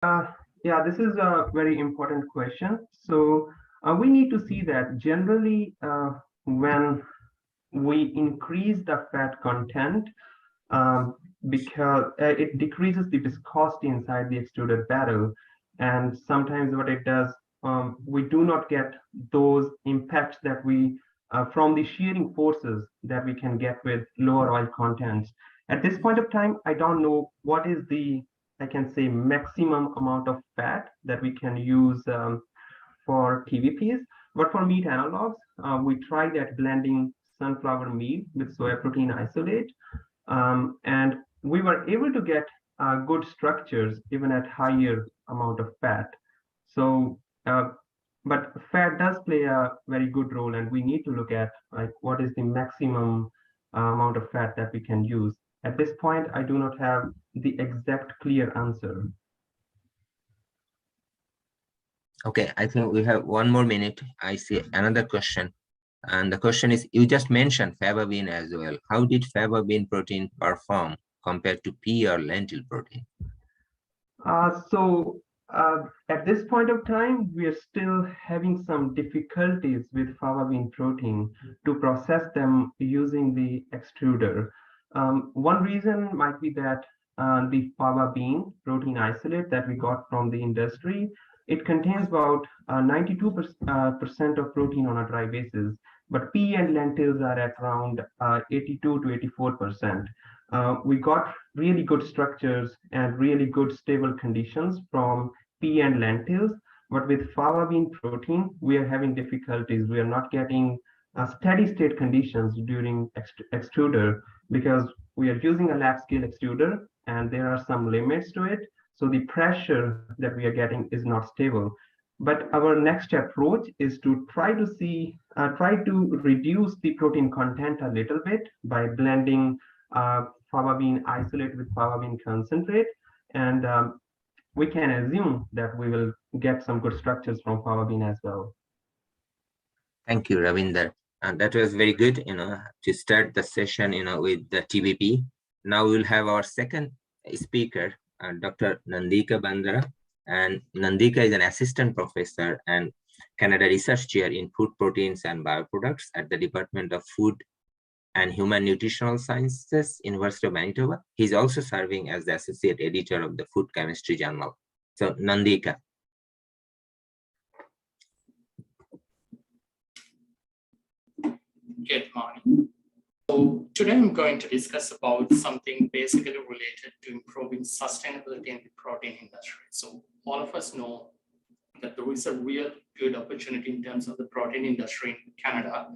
Uh, yeah, this is a very important question. So we need to see that generally when we increase the fat content, um, because it decreases the viscosity inside the extruded barrel. And sometimes what it does, we do not get those impacts that we, from the shearing forces that we can get with lower oil contents. At this point of time, I don't know what is the, I can say, maximum amount of fat that we can use for TVPs. But for meat analogs, we tried at blending sunflower meat with soy protein isolate, and we were able to get good structures even at higher amount of fat. So, but fat does play a very good role, and we need to look at like what is the maximum amount of fat that we can use. At this point, I do not have the exact clear answer. Okay, I think we have 1 more minute. I see another question. And the question is, you just mentioned fava bean as well. How did fava bean protein perform compared to pea or lentil protein? So at this point of time, we are still having some difficulties with fava bean protein to process them using the extruder. One reason might be that the fava bean protein isolate that we got from the industry, it contains about 92% of protein on a dry basis, but pea and lentils are at around 82 to 84%. We got really good structures and really good stable conditions from pea and lentils. But with fava bean protein, we are having difficulties. We are not getting steady state conditions during extruder because we are using a lab scale extruder and there are some limits to it. So the pressure that we are getting is not stable. But our next approach is to try to reduce the protein content a little bit by blending fava bean isolate with fava bean concentrate, and we can assume that we will get some good structures from fava bean as well. Thank you, Ravinder. And that was very good, to start the session, with the TVP. Now we'll have our second speaker, Dr. Nandika Bandara. And Nandika is an assistant professor and Canada Research Chair in Food Proteins and Bioproducts at the Department of Food and Human Nutritional Sciences, University of Manitoba. He's also serving as the associate editor of the Food Chemistry Journal. So, Nandika. Good morning. So today I'm going to discuss about something basically related to improving sustainability in the protein industry. So all of us know that there is a real good opportunity in terms of the protein industry in Canada,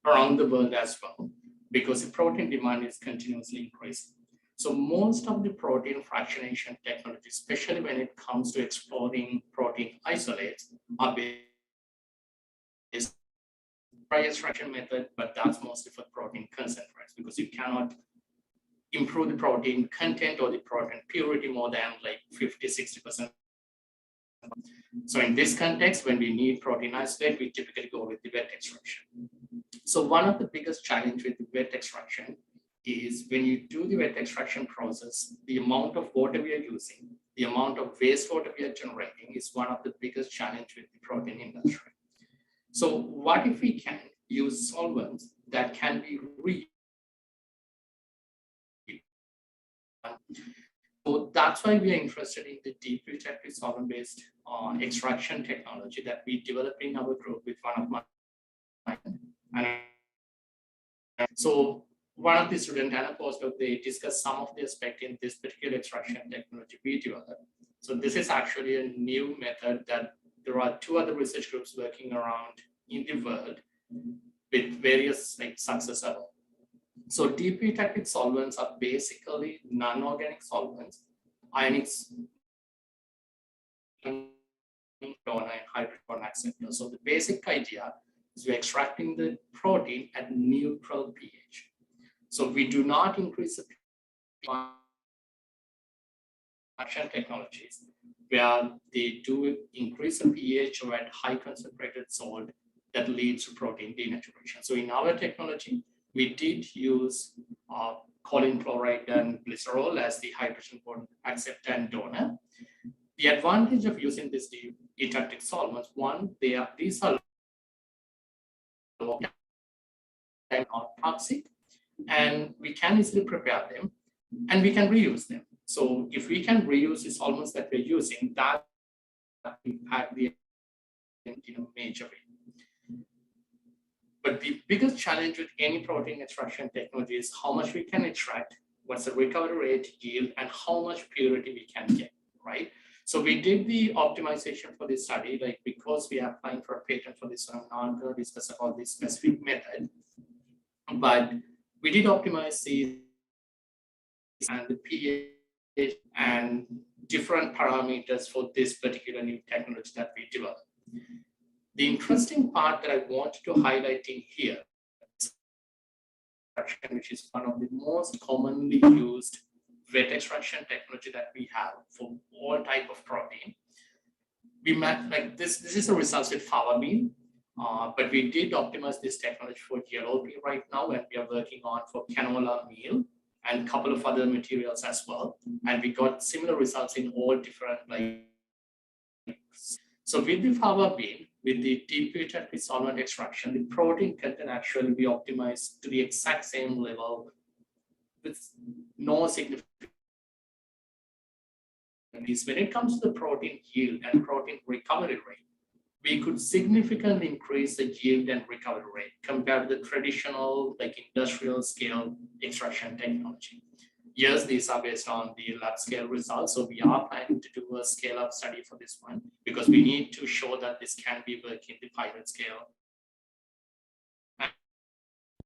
around the world as well, because the protein demand is continuously increasing. So most of the protein fractionation technology, especially when it comes to exploring protein isolates, are based dry extraction method, but that's mostly for protein concentrates because you cannot improve the protein content or the protein purity more than like 50-60%. So in this context, when we need protein isolate, we typically go with the wet extraction. So one of the biggest challenge with the wet extraction is when you do the wet extraction process, the amount of water we are using, the amount of wastewater we are generating is one of the biggest challenge with the protein industry. So what if we can use solvents that can be reused? So that's why we are interested in the deep reactive solvent-based extraction technology that we developed in our group with one of my. So one of the students and a postdoc, they discussed some of the aspects in this particular extraction technology we developed. So this is actually a new method that there are 2 other research groups working around in the world with various success level. So deep reactive solvents are basically non-organic solvents, ionics, donor and hydrocarbon acceptor. So the basic idea is we're extracting the protein at neutral pH. So we do not increase the pH technologies where they do increase the pH or at high concentrated salt that leads to protein denaturation. So in our technology, we did use choline chloride and glycerol as the hydrogen bond acceptor and donor. The advantage of using these eutectic solvents, one, these are not toxic, and we can easily prepare them, and we can reuse them. So if we can reuse the solvents that we're using, that impact the major way. But the biggest challenge with any protein extraction technology is how much we can extract, what's the recovery rate, yield, and how much purity we can get, right? So we did the optimization for this study, like because we are applying for a patent for this, I'm not going to discuss about this specific method, but we did optimize the and the pH and different parameters for this particular new technology that we developed. The interesting part that I wanted to highlight in here, which is one of the most commonly used wet extraction technology that we have for all type of protein. We met like this is a result with fava bean, but we did optimize this technology for yellow pea right now, and we are working on for canola meal and a couple of other materials as well. And we got similar results in all different like. So with the fava bean, with the deep eutectic solvent extraction, the protein content actually be optimized to the exact same level with no significant. When it comes to the protein yield and protein recovery rate, we could significantly increase the yield and recovery rate compared to the traditional like industrial scale extraction technology. Yes, these are based on the lab scale results. So we are planning to do a scale up study for this one because we need to show that this can be worked in the pilot scale.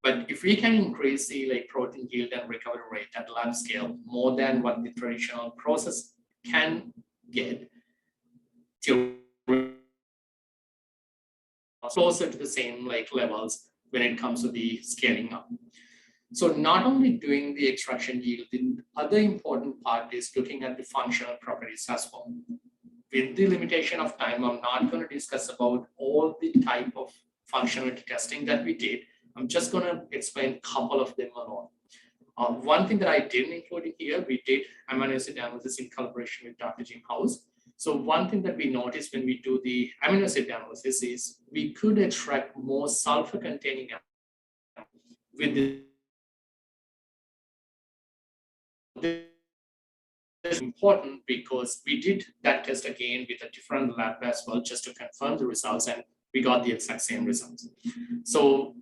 But if we can increase the like protein yield and recovery rate at lab scale more than what the traditional process can get, closer to the same like levels when it comes to the scaling up. So not only doing the extraction yield, the other important part is looking at the functional properties as well. With the limitation of time, I'm not going to discuss about all the type of functionality testing that we did. I'm just going to explain a couple of them alone. One thing that I didn't include here, we did amino acid analysis in collaboration with Dr. Jim House. So one thing that we noticed when we do the amino acid analysis is we could extract more sulfur-containing with the. This is important because we did that test again with a different lab as well, just to confirm the results, and we got the exact same results. So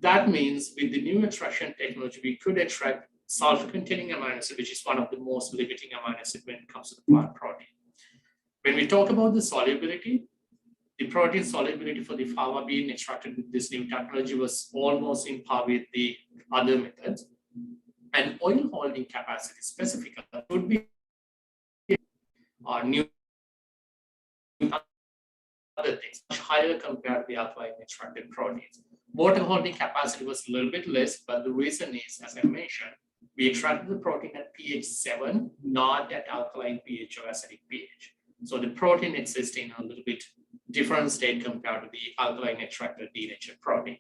that means with the new extraction technology, we could extract sulfur-containing amino acid, which is one of the most limiting amino acid when it comes to the plant protein. When we talk about the solubility, the protein solubility for the fava bean extracted with this new technology was almost in par with the other methods. And oil holding capacity specifically would be new other things, much higher compared to the alkaline extracted proteins. Water holding capacity was a little bit less, but the reason is, as I mentioned, we extracted the protein at pH 7, not at alkaline pH or acidic pH. So the protein exists in a little bit different state compared to the alkaline extracted denatured protein.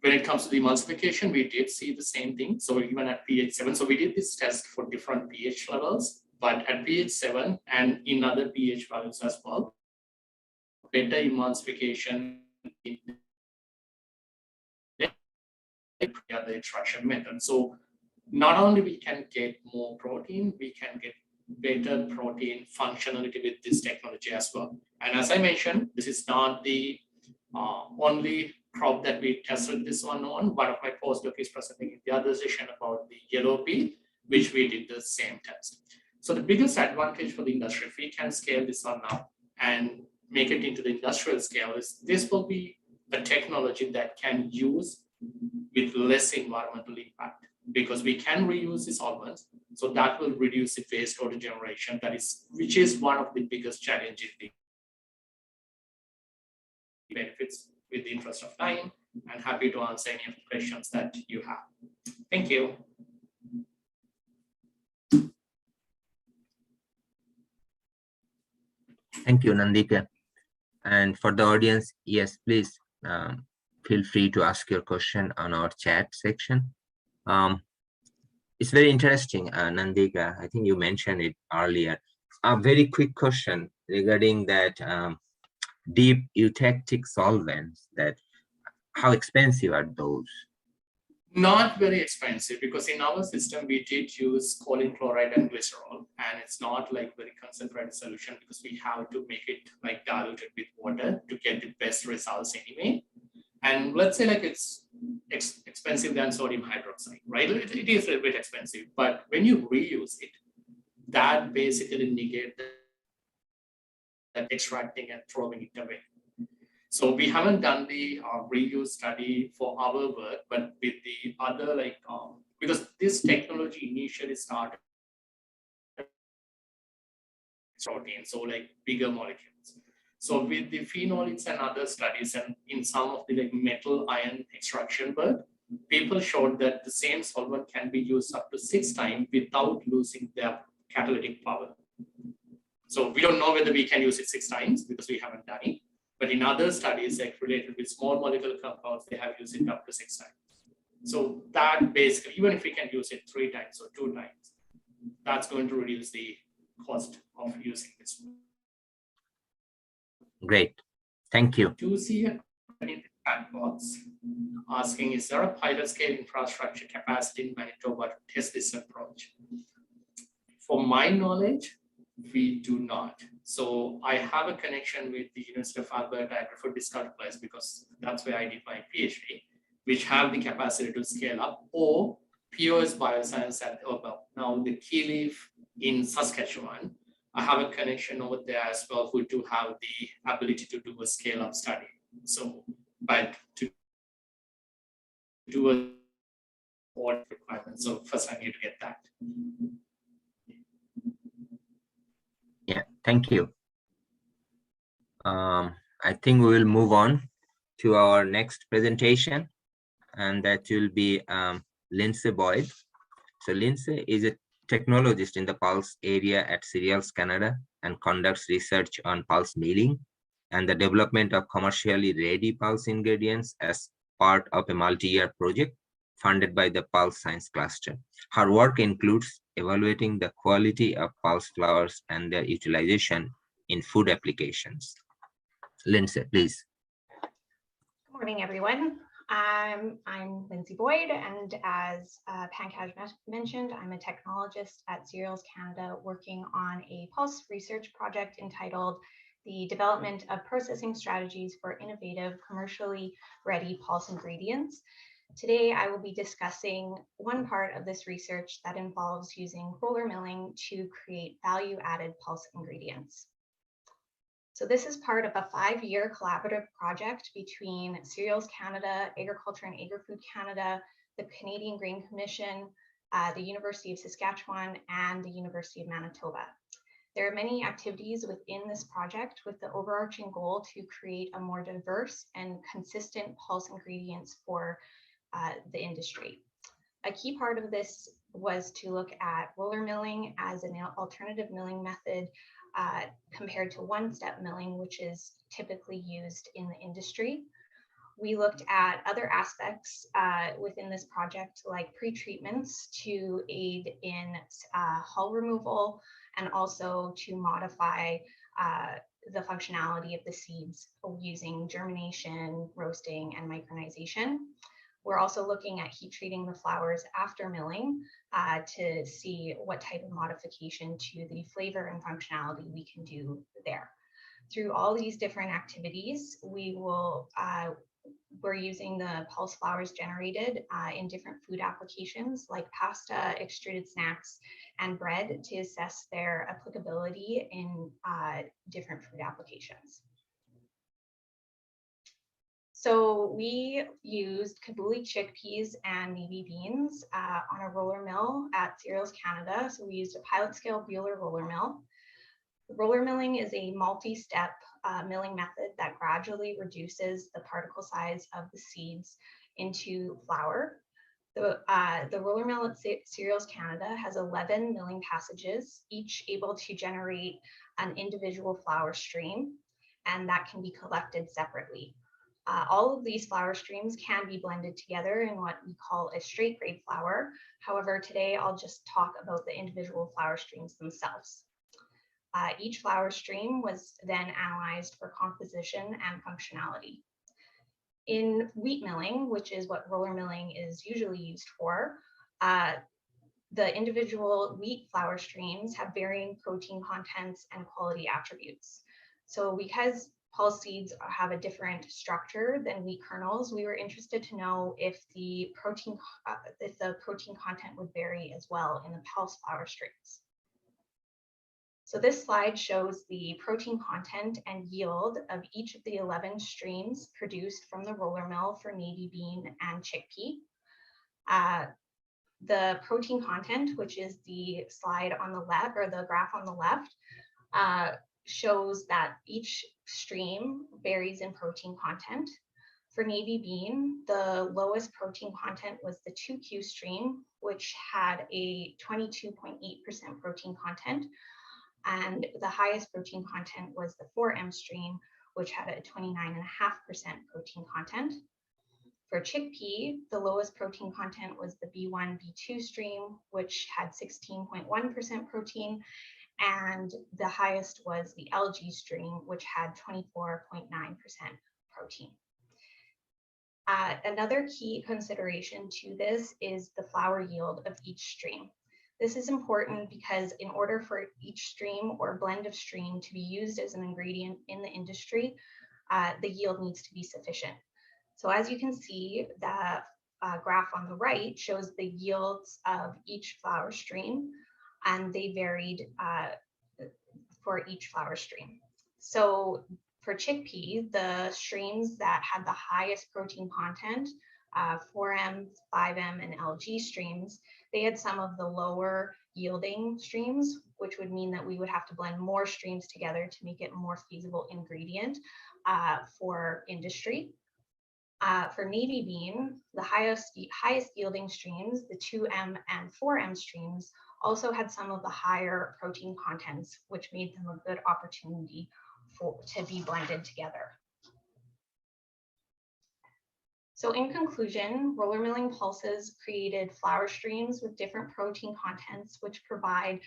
When it comes to the emulsification, we did see the same thing. So even at pH 7, so we did this test for different pH levels, but at pH 7 and in other pH values as well, better emulsification in the extraction method. So not only we can get more protein, we can get better protein functionality with this technology as well. And as I mentioned, this is not the only crop that we tested this one on. One of my postdoc is presenting in the other session about the yellow pea, which we did the same test. So the biggest advantage for the industry, if we can scale this one up and make it into the industrial scale, is this will be a technology that can use with less environmental impact because we can reuse the solvents. So that will reduce the waste water generation, which is one of the biggest challenges. Benefits. With the interest of time, I'm happy to answer any of the questions that you have. Thank you. Thank you, Nandika. And for the audience, yes, please feel free to ask your question on our chat section. It's very interesting, Nandika. I think you mentioned it earlier. a very quick question regarding that deep eutectic solvents, that how expensive are those? Not very expensive, because in our system we did use choline chloride and glycerol, and it's not like very concentrated solution because we have to make it like diluted with water to get the best results anyway. And let's say like it's expensive than sodium hydroxide, right? It is a little bit expensive, but when you reuse it, that basically negates that extracting and throwing it away. So we haven't done the reuse study for our work, but with the other because this technology initially started protein, so like bigger molecules. So with the phenolics and other studies, and in some of the metal ion extraction work, people showed that the same solvent can be used up to 6 times without losing their catalytic power. So we don't know whether we can use it 6 times because we haven't done it. But in other studies, like related with small molecular compounds, they have used it up to 6 times. So that basically, even if we can use it 3 times or 2 times, that's going to reduce the cost of using this. Great, thank you. Do you see a chat box asking, is there a pilot scale infrastructure capacity in Manitoba to test this approach? For my knowledge, we do not. So I have a connection with the University of Alberta Agri-Food Discovery Place, because that's where I did my PhD, which have the capacity to scale up, or POS Bioscience at now the Key Leaf in Saskatchewan. I have a connection over there as well who do have the ability to do a scale-up study. So, but to do a board requirement, so first I need to get that. Yeah, thank you. I think we will move on to our next presentation, and that will be Lindsay Boyd. So Lindsay is a technologist in the pulse area at Cereals Canada and conducts research on pulse milling and the development of commercially ready pulse ingredients as part of a multi-year project funded by the Pulse Science Cluster. Her work includes evaluating the quality of pulse flours and their utilization in food applications. Lindsay, please. Good morning, everyone. I'm Lindsay Boyd, and as Pankaj mentioned, I'm a technologist at Cereals Canada working on a pulse research project entitled The Development of Processing Strategies for Innovative Commercially Ready Pulse Ingredients. Today, I will be discussing one part of this research that involves using roller milling to create value-added pulse ingredients. So this is part of a 5-year collaborative project between Cereals Canada, Agriculture and Agri-Food Canada, the Canadian Grain Commission, the University of Saskatchewan, and the University of Manitoba. There are many activities within this project with the overarching goal to create a more diverse and consistent pulse ingredients for the industry. A key part of this was to look at roller milling as an alternative milling method compared to one-step milling, which is typically used in the industry. We looked at other aspects within this project, like pre-treatments to aid in hull removal and also to modify the functionality of the seeds using germination, roasting, and micronization. We're also looking at heat treating the flours after milling to see what type of modification to the flavor and functionality we can do there. Through all these different activities, we're using the pulse flours generated in different food applications like pasta, extruded snacks, and bread to assess their applicability in different food applications. So we used Kabuli chickpeas and navy beans on a roller mill at Cereals Canada. So we used a pilot scale Buehler roller mill. Roller milling is a multi-step milling method that gradually reduces the particle size of the seeds into flour. The roller mill at Cereals Canada has 11 milling passages, each able to generate an individual flour stream, and that can be collected separately. All of these flour streams can be blended together in what we call a straight grade flour. However, today I'll just talk about the individual flour streams themselves. Each flower stream was then analyzed for composition and functionality. In wheat milling, which is what roller milling is usually used for, the individual wheat flower streams have varying protein contents and quality attributes. So because pulse seeds have a different structure than wheat kernels, we were interested to know if the protein content would vary as well in the pulse flower streams. So this slide shows the protein content and yield of each of the 11 streams produced from the roller mill for navy bean and chickpea. The protein content, which is the slide on the left, or the graph on the left, shows that each stream varies in protein content. For navy bean, the lowest protein content was the 2Q stream, which had a 22.8% protein content. And the highest protein content was the 4M stream, which had a 29.5% protein content. For chickpea, the lowest protein content was the B1, B2 stream, which had 16.1% protein, and the highest was the LG stream, which had 24.9% protein. Another key consideration to this is the flower yield of each stream. This is important because in order for each stream or blend of stream to be used as an ingredient in the industry, the yield needs to be sufficient. So as you can see, the graph on the right shows the yields of each flower stream, and they varied for each flower stream. So for chickpea, the streams that had the highest protein content, 4M, 5M, and LG streams, they had some of the lower yielding streams, which would mean that we would have to blend more streams together to make it a more feasible ingredient for industry. For navy bean, the highest yielding streams, the 2M and 4M streams, also had some of the higher protein contents, which made them a good opportunity to be blended together. So in conclusion, roller milling pulses created flower streams with different protein contents, which provide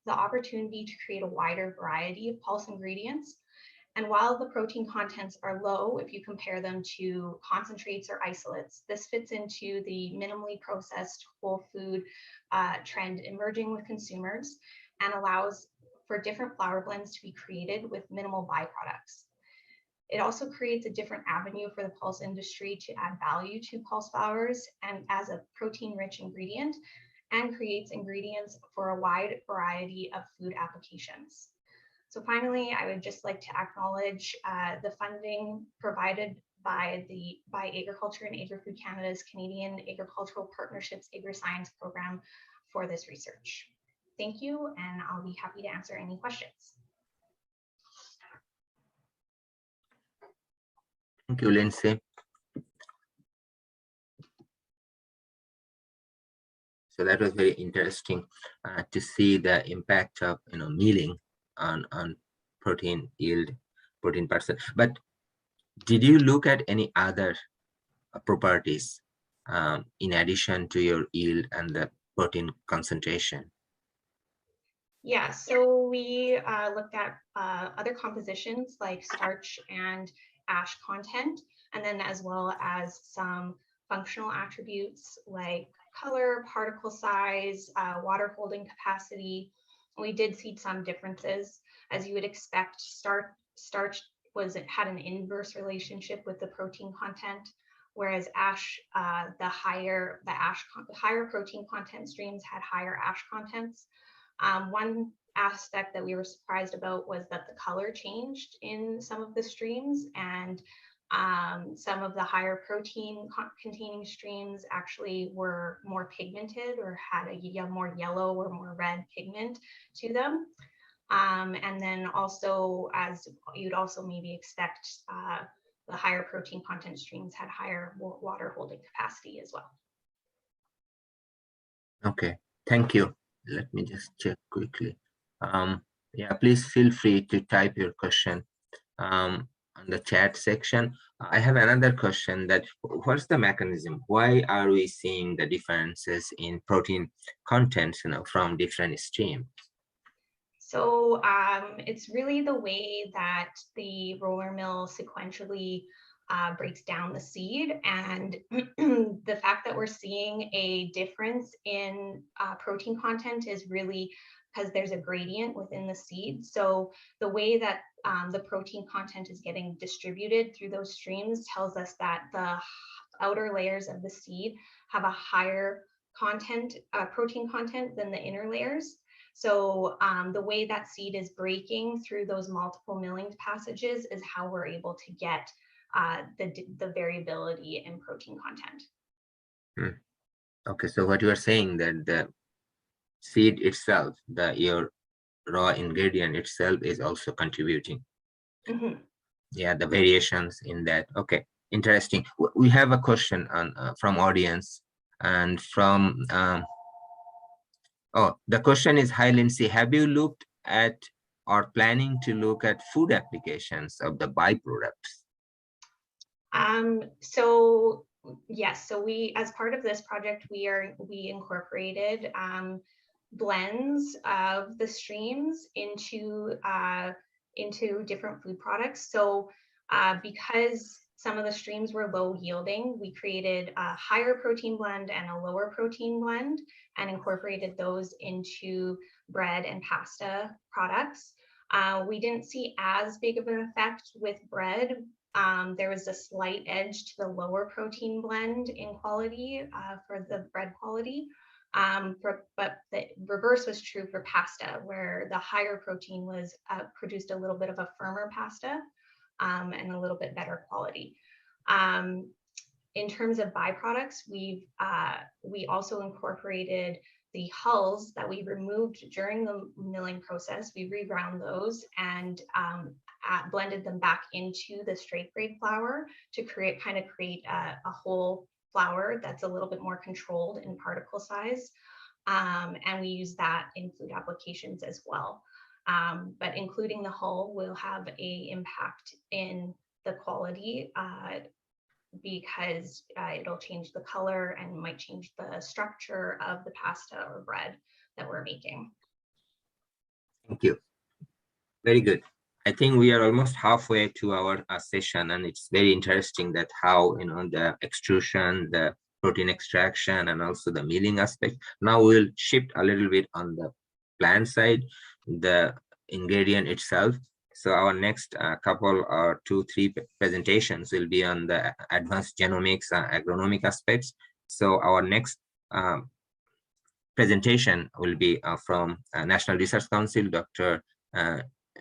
the opportunity to create a wider variety of pulse ingredients. And while the protein contents are low, if you compare them to concentrates or isolates, this fits into the minimally processed whole food trend emerging with consumers and allows for different flour blends to be created with minimal byproducts. It also creates a different avenue for the pulse industry to add value to pulse flours and as a protein-rich ingredient, and creates ingredients for a wide variety of food applications. So finally, I would just like to acknowledge the funding provided by Agriculture and Agri-Food Canada's Canadian Agricultural Partnerships Agri-Science Program for this research. Thank you, and I'll be happy to answer any questions. Thank you, Lindsay. So that was very interesting to see the impact of milling on protein yield, protein percent. But did you look at any other properties in addition to your yield and the protein concentration? Yeah, so we looked at other compositions like starch and ash content, and then as well as some functional attributes like color, particle size, water holding capacity. We did see some differences. As you would expect, starch had an inverse relationship with the protein content, whereas ash, the higher protein content streams had higher ash contents. One aspect that we were surprised about was that the color changed in some of the streams, and some of the higher protein containing streams actually were more pigmented or had a more yellow or more red pigment to them. And then also, as you'd also maybe expect, the higher protein content streams had higher water holding capacity as well. Okay, thank you. Let me just check quickly. Yeah, please feel free to type your question on the chat section. I have another question: that what's the mechanism? Why are we seeing the differences in protein contents, from different streams? So it's really the way that the roller mill sequentially breaks down the seed, and the fact that we're seeing a difference in protein content is really because there's a gradient within the seed. So the way that the protein content is getting distributed through those streams tells us that the outer layers of the seed have a higher content, protein content than the inner layers. So the way that seed is breaking through those multiple milling passages is how we're able to get the variability in protein content. Okay, so what you are saying that the seed itself, your raw ingredient itself is also contributing. Mm-hmm. Yeah, the variations in that. Okay, interesting. We have a question on from audience and from oh, the question is, hi Lindsay, have you looked at or planning to look at food applications of the byproducts? So yes, so we, as part of this project, we incorporated blends of the streams into different food products. So because some of the streams were low yielding, we created a higher protein blend and a lower protein blend and incorporated those into bread and pasta products. We didn't see as big of an effect with bread. There was a slight edge to the lower protein blend in quality for the bread quality. But the reverse was true for pasta, where the higher protein was produced a little bit of a firmer pasta and a little bit better quality. In terms of byproducts, we also incorporated the hulls that we removed during the milling process. We reground those and blended them back into the straight grade flour to create a whole flour that's a little bit more controlled in particle size. And we use that in food applications as well. But including the hull will have an impact in the quality because it'll change the color and might change the structure of the pasta or bread that we're making. Thank you. Very good. I think we are almost halfway to our session, and it's very interesting that how the extrusion, the protein extraction, and also the milling aspect. Now we'll shift a little bit on the plant side, the ingredient itself. So our next couple or 2-3 presentations will be on the advanced genomics and agronomic aspects. So our next presentation will be from National Research Council, Dr.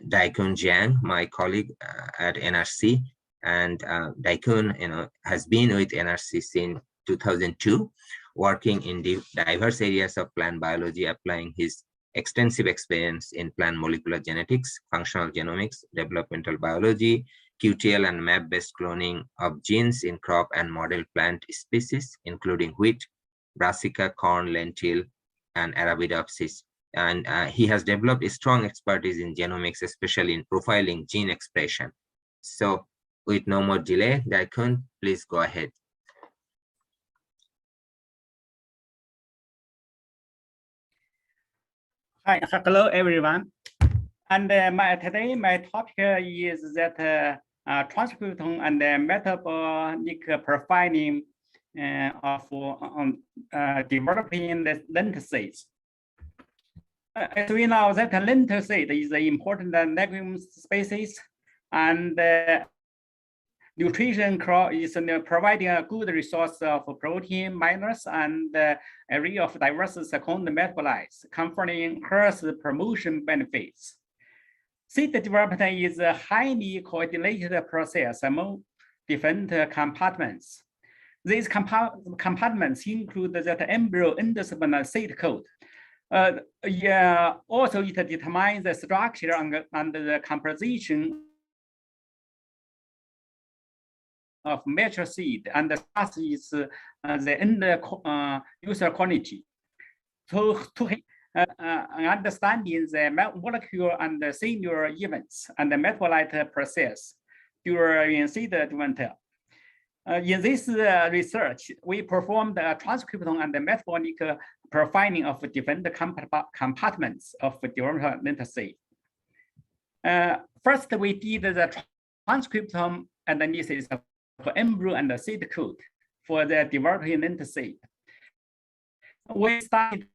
Daikun Jiang, my colleague at NRC. And Daikun has been with NRC since 2002, working in diverse areas of plant biology, applying his extensive experience in plant molecular genetics, functional genomics, developmental biology, QTL and map-based cloning of genes in crop and model plant species, including wheat, brassica, corn, lentil, and Arabidopsis. And he has developed a strong expertise in genomics, especially in profiling gene expression. So with no more delay, Daikun, please go ahead. Hi, hello everyone. And today my topic is that transcriptome and metabolic profiling of developing the lentil seeds. As we know that lentil seed is an important legume species, and nutrition crop is providing a good resource of protein, minerals, and array of diverse secondary metabolites, conferring health promotion benefits. Seed development is a highly coordinated process among different compartments. These compartments include the embryo endosperm seed coat. Also, it determines the structure and the composition of mature seed, and the last is the end user quality. So to understanding the molecule and the cellular events and the metabolite process during seed development. In this research, we performed a transcriptome and the metabolic profiling of different compartments of developmental seed. First, we did the transcriptome analysis for embryo and the seed coat for the developmental seed. We started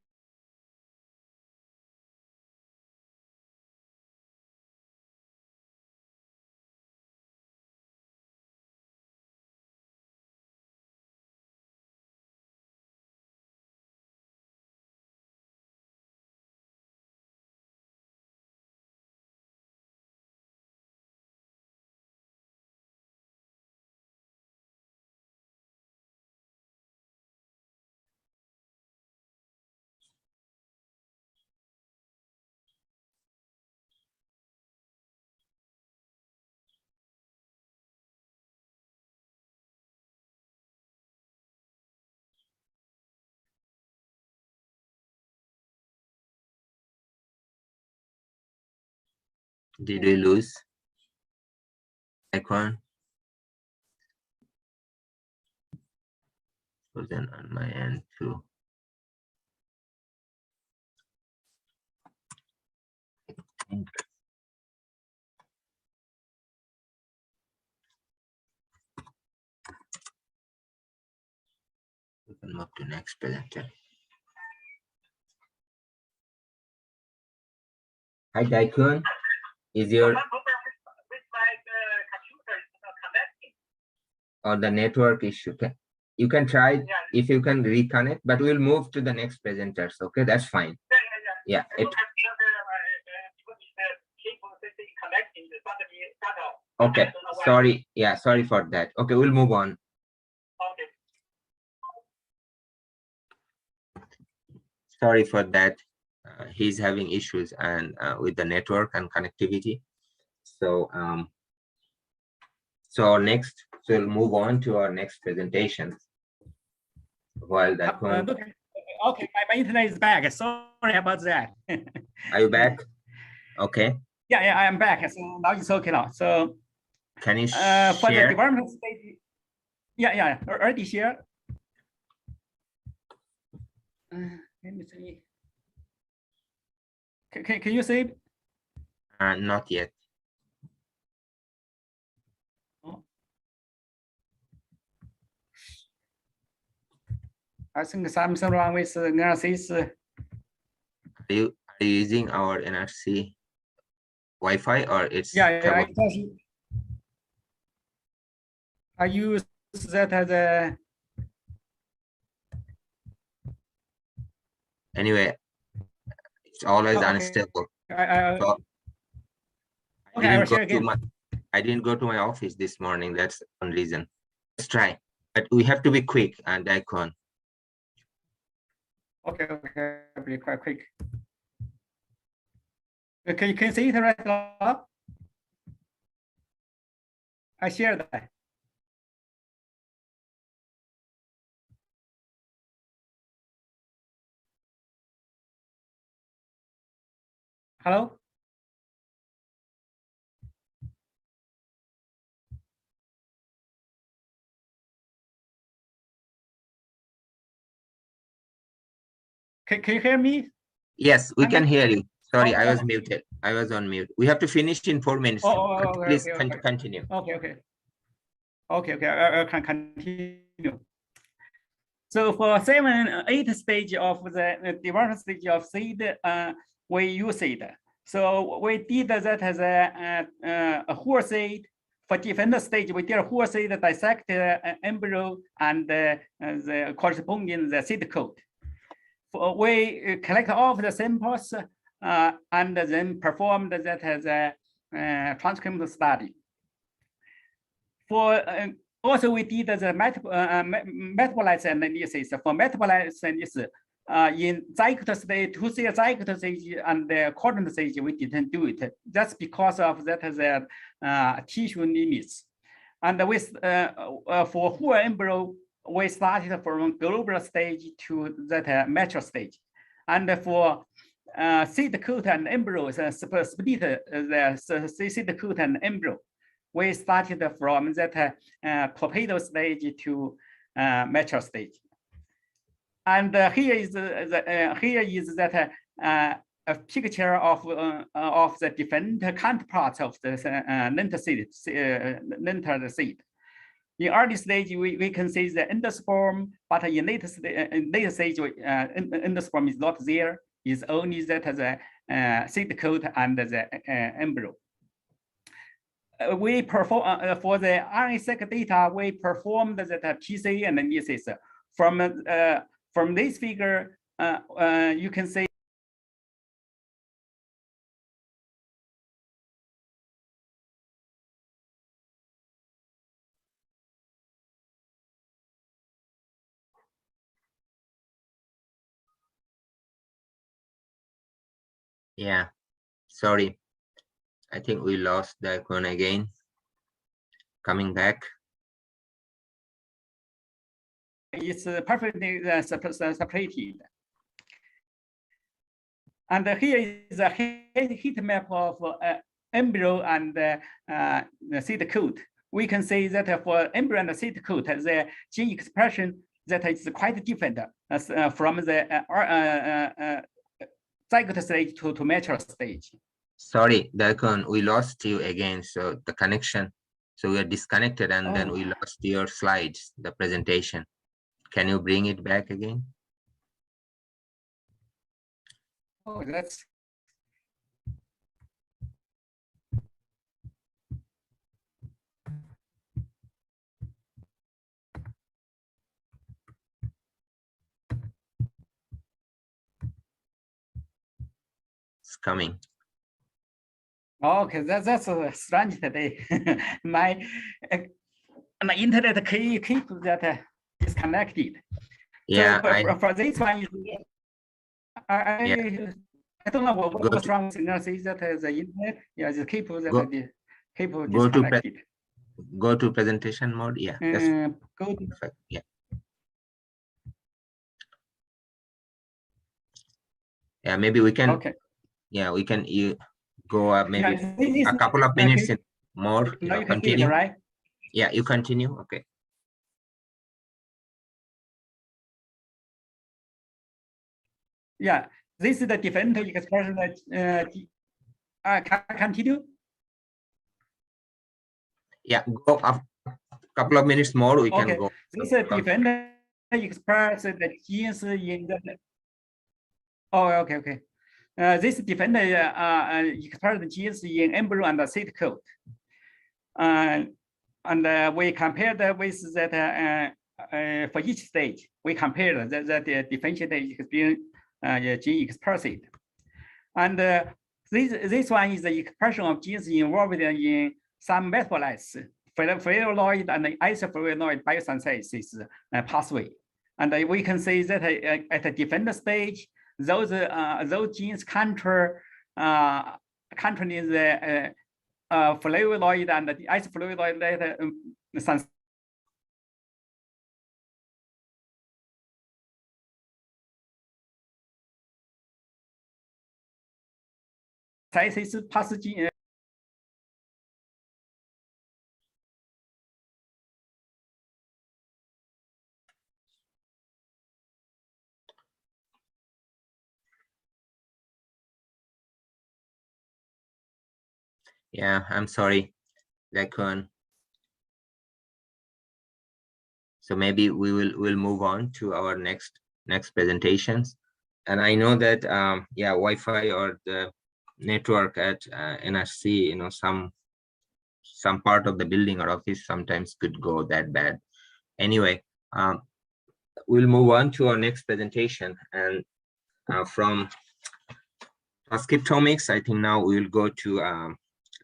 Did we lose icon? So then on my end too. We can move to next presenter. Hi, Daikun. Is your or the network issue? You can try if you can reconnect, but we'll move to the next presenters. Okay, that's fine. Yeah. Okay. Sorry. Yeah. Sorry for that. Okay, we'll move on. Sorry for that. He's having issues and with the network and connectivity. So so we'll move on to our next presentation. While that one. Okay, my internet is back. Sorry about that. Are you back? Okay. Yeah, I am back. So now it's okay now. So can you for share? The development stage? Yeah, already share. Let me see. Can you see? Not yet. Oh. I think something wrong with NRC's. Are you using our NRC Wi-Fi or it's? Yeah, I use that as a. Anyway, it's always unstable. So I didn't go to my office this morning. That's one reason. Let's try, but we have to be quick and icon. Okay, be quite quick. Can you see it right now? I share that. Hello? Can you hear me? Yes, we can hear you. Sorry, I was muted. I was on mute. We have to finish in 4 minutes. Please continue. Okay. I can continue. So for 7, 8 stage of the development stage of seed, we use it. So we did that as a whole seed. For different stage, we did a whole seed, dissect embryo and the corresponding the seed coat. We collect all of the samples and then performed that as a transcriptomic study. For also we did the metabolites analysis. For metabolites analysis, in zygote stage, 2-cell zygote stage and the coordinate stage, we didn't do it. That's because of that as a tissue limits. And with for whole embryo, we started from global stage to that mature stage. And for seed coat and embryo, split the seed coat and embryo. we started from that torpedo stage to mature stage. And here is that a picture of the different counterparts of the lentil seed. In early stage, we can see the endosperm, but in later stage, endosperm is not there. It's only that the seed coat and the embryo. We perform for the RNA-seq data. We performed the PC analysis. From this figure, you can see. Yeah, sorry. I think we lost the icon again. Coming back. It's perfectly separated. And here is a heat map of embryo and the seed coat. We can see that for embryo and the seed coat, the gene expression that is quite different from the zygote stage to mature stage. Sorry, Dalcon, we lost you again. So the connection, so we are disconnected and then we lost your slides, the presentation. Can you bring it back again? Oh, that's. It's coming. Okay, that's strange today. My internet keep that disconnected. Yeah, so for this one, I don't know what's wrong with that the internet. Yeah, just keep disconnected. Go to presentation mode. Yeah, that's go to perfect. Yeah. Yeah, maybe we can. Okay. Yeah, we can. You go up maybe a couple of minutes more. You continue. It, right? Yeah, you continue. Okay. Yeah, this is the different expression that continue. Yeah, go up a couple of minutes more. We can go. This is different express the genes in the. Oh, okay. This different express the genes in embryo and the seed coat. And we compared with that for each stage. We compared that differentiated experience gene expressed. And this one is the expression of genes involved in some metabolites, flavonoid and isoflavonoid biosynthesis pathway. And we can see that at a different stage, those genes control the flavonoid and the isoflavonoid synthesis pathogene. Yeah, I'm sorry, Lakun. So maybe we'll move on to our next presentations. And I know that yeah, Wi-Fi or the network at NRC, some part of the building or office sometimes could go that bad. Anyway, we'll move on to our next presentation, and from transcriptomics, I think now we will go to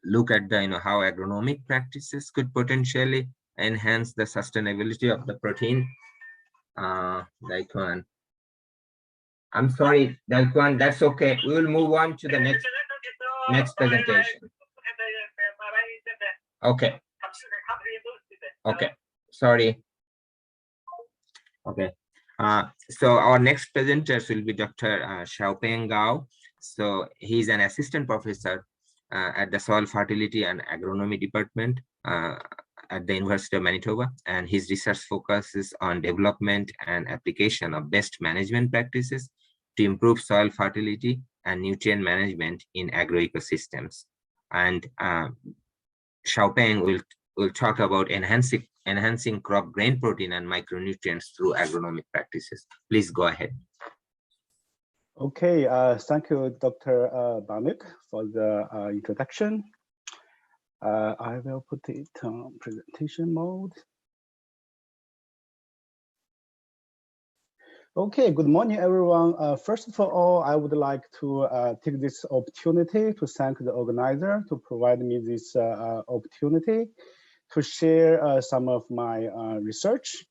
look at the how agronomic practices could potentially enhance the sustainability of the protein. Daikwan. I'm sorry, Daikwan, that's okay. We will move on to the next presentation. Okay. Okay. Sorry. Okay. So our next presenters will be Dr. Xiaopeng Gao. So he's an assistant professor at the Soil Fertility and Agronomy Department at the University of Manitoba, and his research focuses on development and application of best management practices to improve soil fertility and nutrient management in agroecosystems. And Xiaopeng will talk about enhancing crop grain protein and micronutrients through agronomic practices. Please go ahead. Okay, thank you, Dr. Bamik, for the introduction. I will put it on presentation mode. Okay, good morning, everyone. First of all, I would like to take this opportunity to thank the organizer to provide me this opportunity to share some of my research.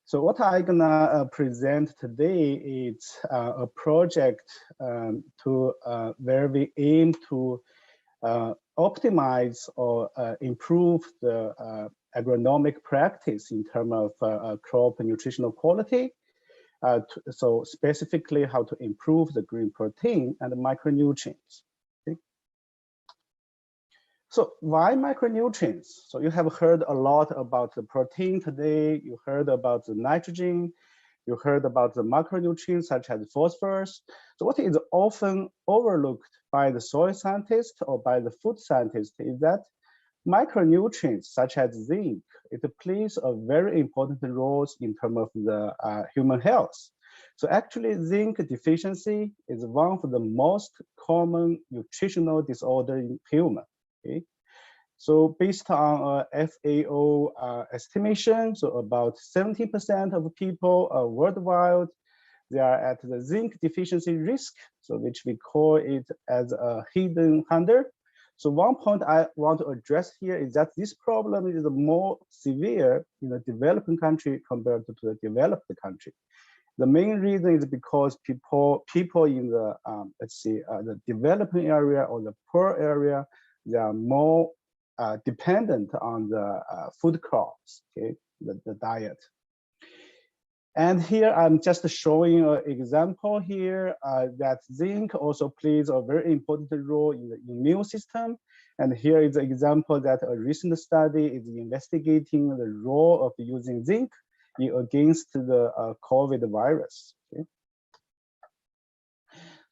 So what I'm gonna present today is a project where we aim to optimize or improve the agronomic practice in terms of crop nutritional quality. So specifically how to improve the green protein and the micronutrients. Okay. So why micronutrients? So you have heard a lot about the protein today. You heard about the nitrogen. You heard about the macronutrients such as phosphorus. So what is often overlooked by the soil scientist or by the food scientist is that micronutrients such as zinc, it plays a very important role in terms of the human health. So actually zinc deficiency is one of the most common nutritional disorder in human. Okay? So based on FAO estimation, so about 70% of people worldwide, they are at the zinc deficiency risk, so which we call it as a hidden hunger. So one point I want to address here is that this problem is more severe in the developing country compared to the developed country. The main reason is because people in the the developing area or the poor area, they are more dependent on the food crops, okay, the diet. And here I'm just showing an example here that zinc also plays a very important role in the immune system. And here is an example that a recent study is investigating the role of using zinc against the COVID virus. Okay?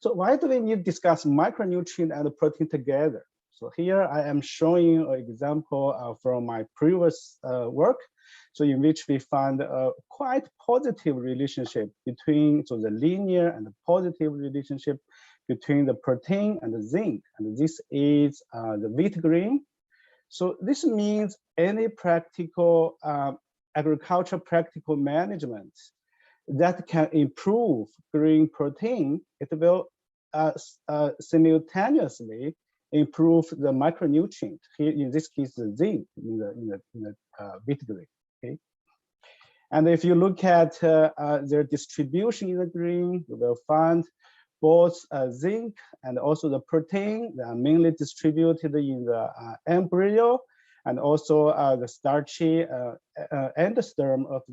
So why do we need to discuss micronutrient and protein together? So here I am showing an example from my previous work. So in which we found a quite positive relationship between, so the linear and the positive relationship between the protein and the zinc. And this is the wheat grain. So this means any practical agriculture practical management that can improve green protein, it will simultaneously improve the micronutrient. Here in this case, the zinc in the wheat grain. Okay. And if you look at their distribution in the grain, you will find both zinc and also the protein. They are mainly distributed in the embryo and also the starchy endosperm of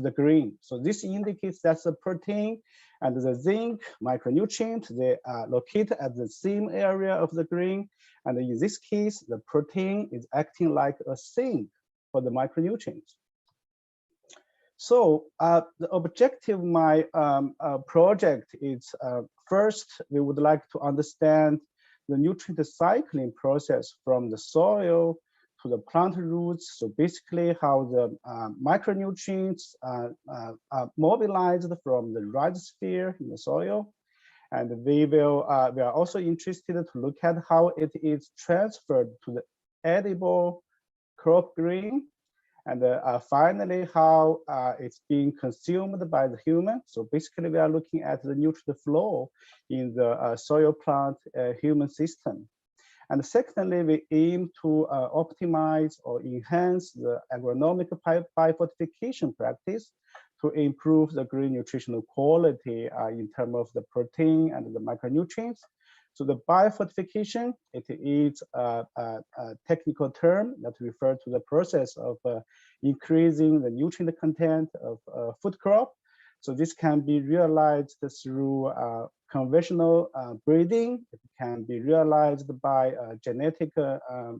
the grain. So this indicates that the protein and the zinc micronutrient, they are located at the same area of the grain. And in this case, the protein is acting like a sink for the micronutrients. So the objective of my project is first, we would like to understand the nutrient cycling process from the soil to the plant roots. So basically how the micronutrients are mobilized from the rhizosphere in the soil. And we are also interested to look at how it is transferred to the edible crop grain. And finally, how it's being consumed by the human. So basically, we are looking at the nutrient flow in the soil plant human system. And secondly, we aim to optimize or enhance the agronomic biofortification practice to improve the green nutritional quality in terms of the protein and the micronutrients. So the biofortification, it is a technical term that refers to the process of increasing the nutrient content of food crop. So this can be realized through conventional breeding. It can be realized by genetic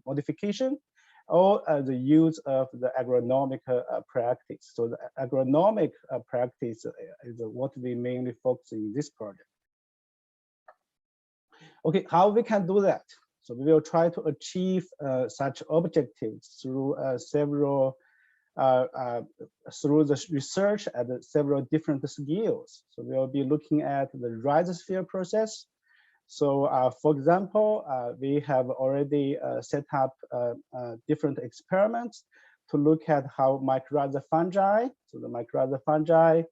modification, or the use of the agronomic practice. So the agronomic practice is what we mainly focus in this project. Okay, how we can do that? So we will try to achieve such objectives through through the research at several different scales. So we will be looking at the rhizosphere process. So for example, we have already set up different experiments to look at how mycorrhiza fungi, so the mycorrhiza fungi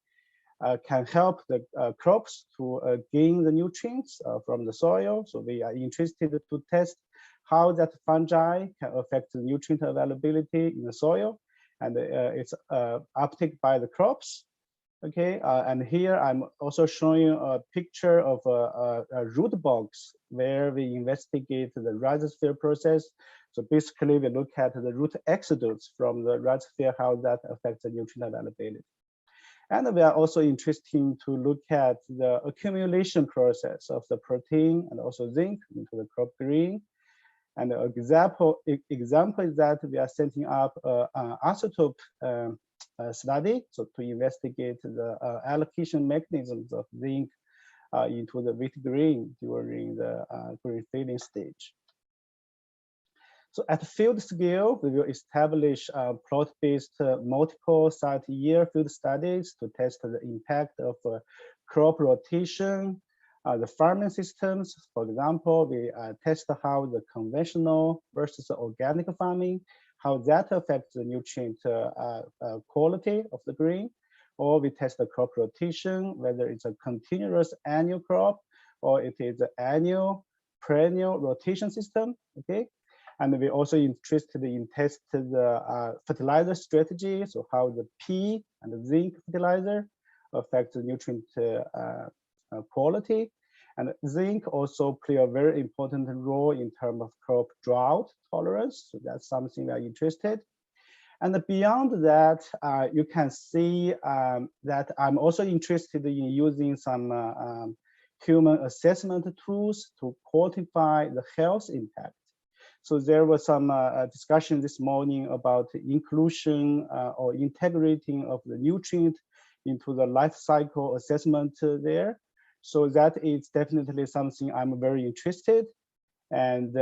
can help the crops to gain the nutrients from the soil. So we are interested to test how that fungi can affect the nutrient availability in the soil and its uptake by the crops. Okay, and here I'm also showing a picture of a root box where we investigate the rhizosphere process. So basically, we look at the root exodus from the rhizosphere, how that affects the nutrient availability. And we are also interested to look at the accumulation process of the protein and also zinc into the crop green. And the example is that we are setting up an isotope study, so to investigate the allocation mechanisms of zinc into the wheat grain during the grain filling stage. So at field scale, we will establish plot-based multiple site year field studies to test the impact of crop rotation, the farming systems. For example, we test how the conventional versus organic farming, how that affects the nutrient quality of the grain, or we test the crop rotation, whether it's a continuous annual crop or it is an annual perennial rotation system. Okay, and we're also interested in test the fertilizer strategy, so how the P and the zinc fertilizer affect the nutrient quality. And zinc also play a very important role in terms of crop drought tolerance. So that's something we are interested. And beyond that, you can see that I'm also interested in using some human assessment tools to quantify the health impact. So there was some discussion this morning about inclusion or integrating of the nutrient into the life cycle assessment there. So that is definitely something I'm very interested. And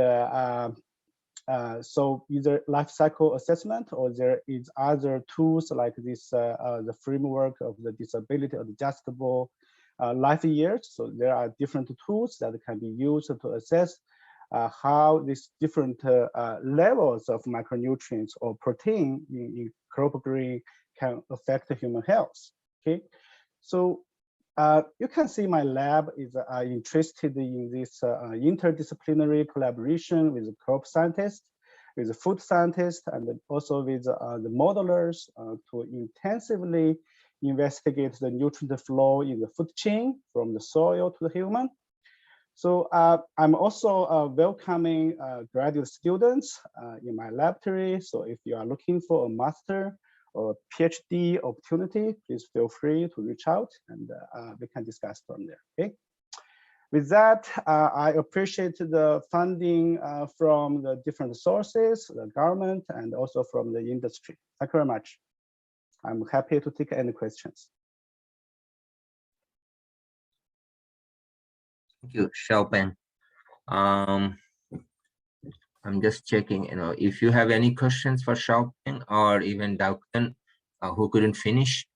so either life cycle assessment or there is other tools like this, the framework of the disability adjustable life years. So there are different tools that can be used to assess how these different levels of micronutrients or protein in crop grain can affect the human health. Okay, so you can see my lab is interested in this interdisciplinary collaboration with crop scientists, with the food scientists, and also with the modelers to intensively investigate the nutrient flow in the food chain from the soil to the human. So I'm also welcoming graduate students in my laboratory. So if you are looking for a master or PhD opportunity, please feel free to reach out and we can discuss from there, okay? With that, I appreciate the funding from the different sources, the government, and also from the industry. Thank you very much. I'm happy to take any questions. Thank you, Xiaoben. I'm just checking, if you have any questions for Xiaoben or even Duncan who couldn't finish,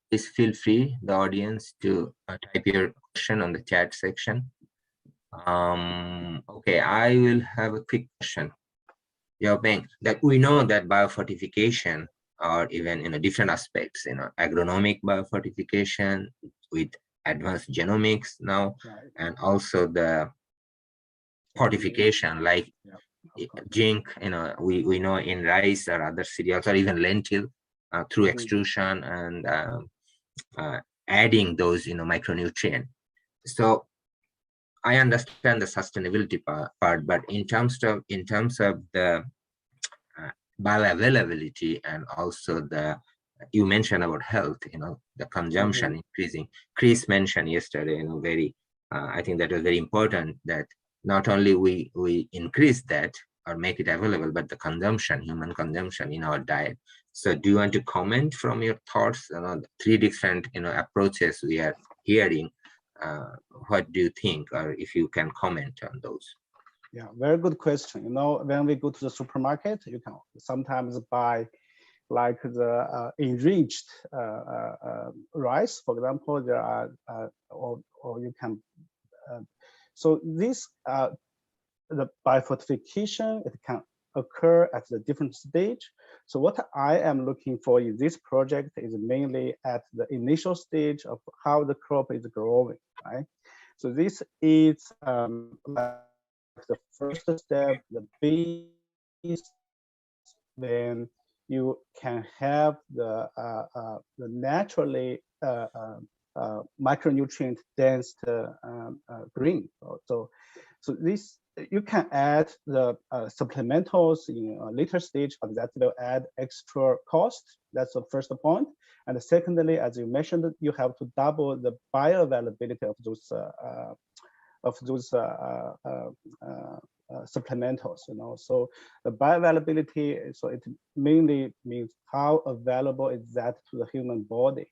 please feel free, the audience, to type your question on the chat section. Okay, I will have a quick question. Xiaoben, that we know that biofortification or even different aspects, agronomic biofortification with advanced genomics now, and also the fortification like zinc, we know in rice or other cereals or even lentil through extrusion and adding those micronutrient. So I understand the sustainability part, but in terms of the bioavailability and also the you mentioned about health, the consumption increasing. Chris mentioned yesterday, very, I think that was very important, that not only we increase that or make it available, but the consumption, human consumption in our diet. So do you want to comment from your thoughts on the three different, approaches we are hearing? What do you think, or if you can comment on those? Yeah, very good question. When we go to the supermarket, you can sometimes buy like the enriched rice, for example. There are, or you can. So this the biofortification, it can occur at the different stage. So what I am looking for in this project is mainly at the initial stage of how the crop is growing, right? So this is like the first step, the base, then you can have the naturally micronutrient dense green. So this, you can add the supplementals in a later stage, but that will add extra cost. That's the first point. And secondly, as you mentioned, you have to double the bioavailability of those supplementals. So the bioavailability, so it mainly means how available is that to the human body.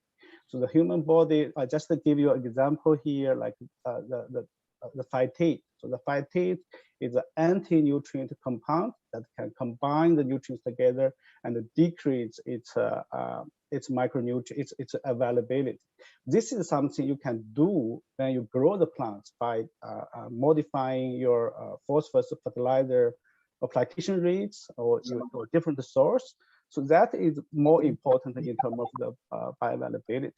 So the human body, I just to give you an example here, like the phytate. So the phytate is an anti-nutrient compound that can combine the nutrients together and decrease its micronutrient, its availability. This is something you can do when you grow the plants by modifying your phosphorus fertilizer application rates or different source. So that is more important in terms of the bioavailability,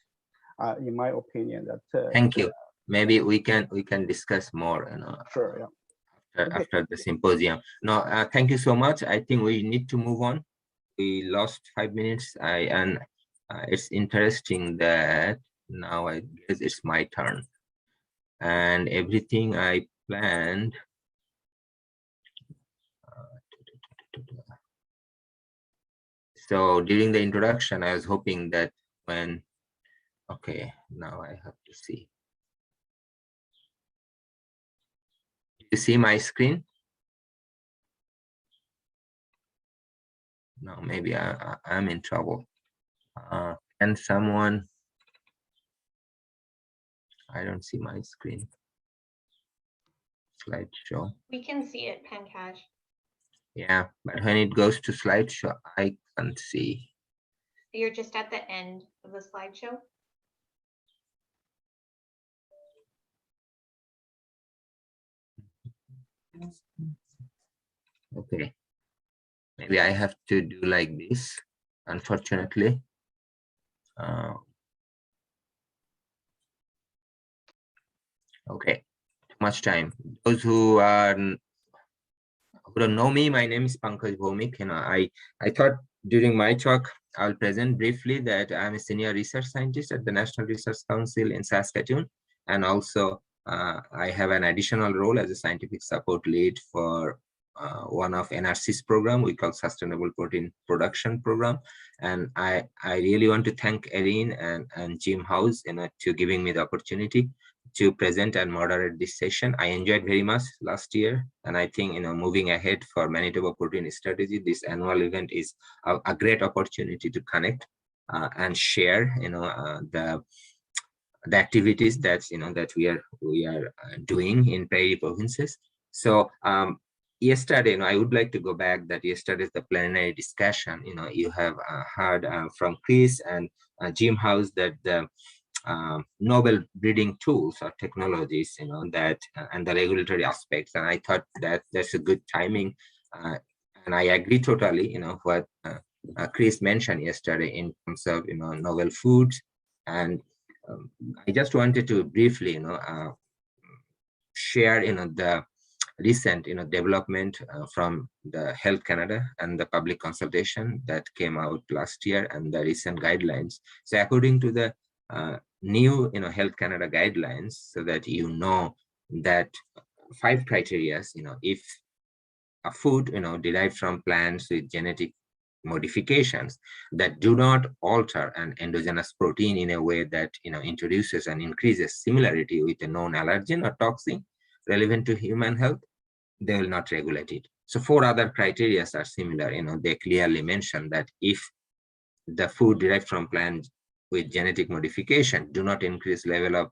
in my opinion. That thank you. Maybe we can discuss more, Sure, yeah. after the symposium. No, thank you so much. I think we need to move on. We lost 5 minutes. And it's interesting that now I guess it's my turn, and everything I planned. So during the introduction, I was hoping that when, okay, now I have to see. You see my screen? No, maybe I'm in trouble. Can someone? I don't see my screen. Slideshow. We can see it, Pankaj. Yeah, but when it goes to slideshow, I can't see. You're just at the end of the slideshow. Okay, maybe I have to do like this, unfortunately. Okay, too much time. Those who don't know me, my name is Pankaj Bhomik. I thought during my talk, I'll present briefly that I'm a senior research scientist at the National Research Council in Saskatoon, and also I have an additional role as a scientific support lead for one of NRC's program we call Sustainable Protein Production Program. And I really want to thank Erin and Jim House to giving me the opportunity to present and moderate this session. I enjoyed very much last year, and I think moving ahead for Manitoba Protein Strategy, this annual event is a great opportunity to connect and share the activities that that we are doing in prairie provinces. So yesterday, I would like to go back that yesterday's the plenary discussion. You have heard from Chris and Jim House that the novel breeding tools or technologies, that and the regulatory aspects, and I thought that that's a good timing, and I agree totally. What Chris mentioned yesterday in terms of novel foods, and I just wanted to briefly share the recent development from the Health Canada and the public consultation that came out last year and the recent guidelines. So according to the new Health Canada guidelines, so that that 5 criteria, if a food derived from plants with genetic modifications that do not alter an endogenous protein in a way that introduces and increases similarity with a known allergen or toxin relevant to human health, they will not regulate it. So 4 other criteria are similar. They clearly mention that if the food derived from plants with genetic modification do not increase level of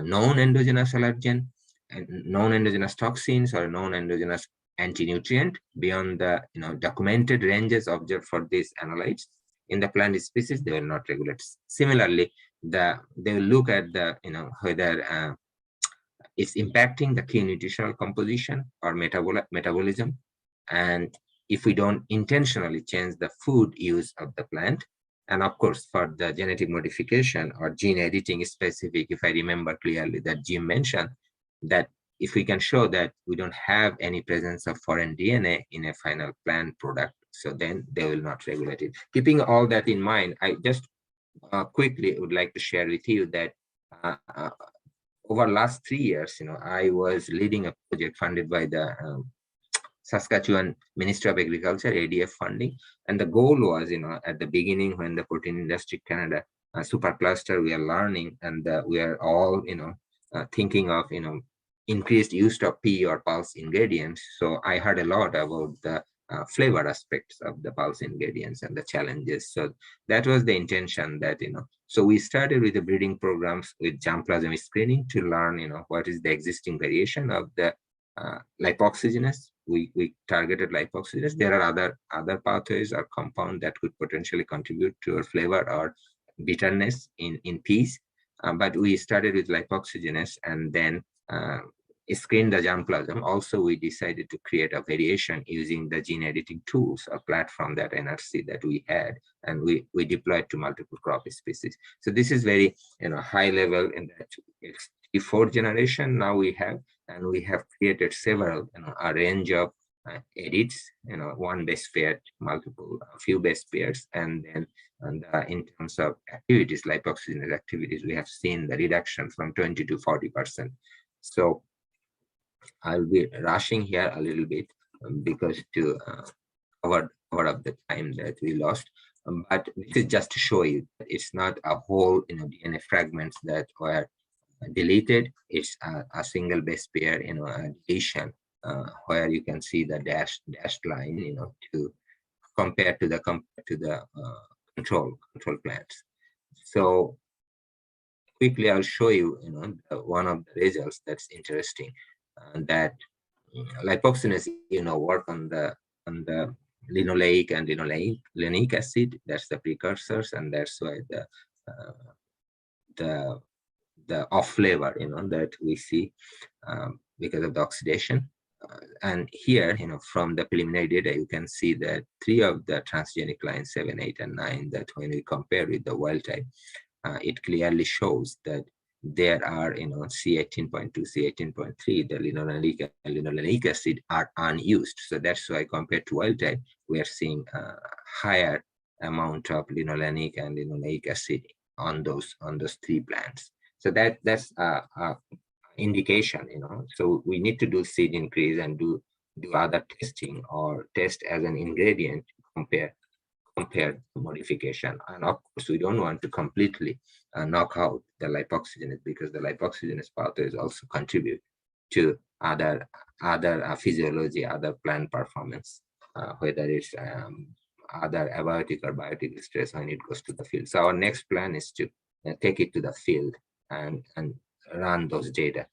known endogenous allergen and known endogenous toxins or known endogenous anti-nutrient beyond the documented ranges observed for these analytes in the plant species, they will not regulate. Similarly, they will look at the whether it's impacting the key nutritional composition or metabolism, and if we don't intentionally change the food use of the plant. And of course, for the genetic modification or gene editing specific, if I remember clearly that Jim mentioned that if we can show that we don't have any presence of foreign DNA in a final plant product, so then they will not regulate it. Keeping all that in mind, I just quickly would like to share with you that over last 3 years, I was leading a project funded by the Saskatchewan Ministry of Agriculture, ADF funding. And the goal was, at the beginning when the Protein Industry-Canada supercluster, we are learning and we are all, thinking of, increased use of pea or pulse ingredients. So I heard a lot about the flavor aspects of the pulse ingredients and the challenges. So that was the intention that, so we started with the breeding programs with germplasm screening to learn, what is the existing variation of the lipoxygenase. We targeted lipoxygenase. There are other pathways or compounds that could potentially contribute to a flavor or bitterness in peas. But we started with lipoxygenase and then screened the germplasm. Also, we decided to create a variation using the gene editing tools, a platform that NRC that we had, and we deployed to multiple crop species. So this is very high level in that it's the 4th generation now we have, and we have created several a range of edits, one base pair, multiple, a few base pairs, and then in terms of activities, lipoxygenase activities, we have seen the reduction from 20 to 40%. So I'll be rushing here a little bit because to cover up the time that we lost. But this is just to show you that it's not a whole DNA fragments that were deleted. It's a single base pair, deletion, where you can see the dashed line, to compare to the control plants. So quickly, I'll show you, one of the results that's interesting, that lipoxygenase, work on the linoleic and linoleic acid. That's the precursors, and that's why the off flavor, that we see because of the oxidation. And here, from the preliminary data, you can see that 3 of the transgenic lines, 7, 8, and 9, that when we compare with the wild type, it clearly shows that there are, C18.2, C18.3, the linoleic and linoleic acid are unused. So that's why compared to wild type, we are seeing a higher amount of linoleic and linoleic acid on those 3 plants. So that's a indication, so we need to do seed increase and do other testing or test as an ingredient compare modification. And of course, we don't want to completely knock out the lipoxygenase, because the lipoxygenase pathways also contribute to other physiology, other plant performance, whether it's other abiotic or biotic stress when it goes to the field. So our next plan is to take it to the field and run those data.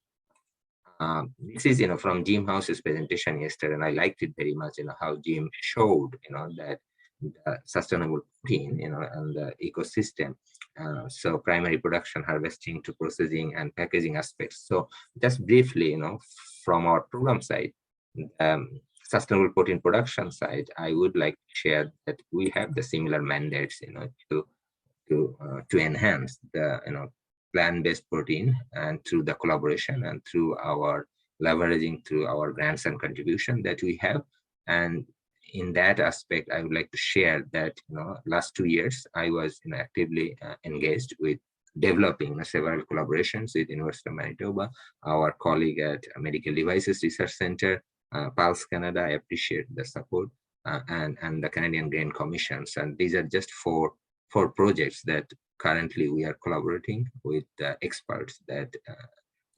This is, from Jim House's presentation yesterday, and I liked it very much, how Jim showed, that the sustainable protein, and the ecosystem. So primary production, harvesting to processing and packaging aspects. So just briefly, from our program side, sustainable protein production side, I would like to share that we have the similar mandates, to enhance the, plant-based protein, and through the collaboration and through our leveraging through our grants and contribution that we have. And in that aspect, I would like to share that, last 2 years, I was actively engaged with developing several collaborations with University of Manitoba, our colleague at Medical Devices Research Center, Pulse Canada. I appreciate the support. and the Canadian Grain Commissions. And these are just four projects that currently we are collaborating with experts that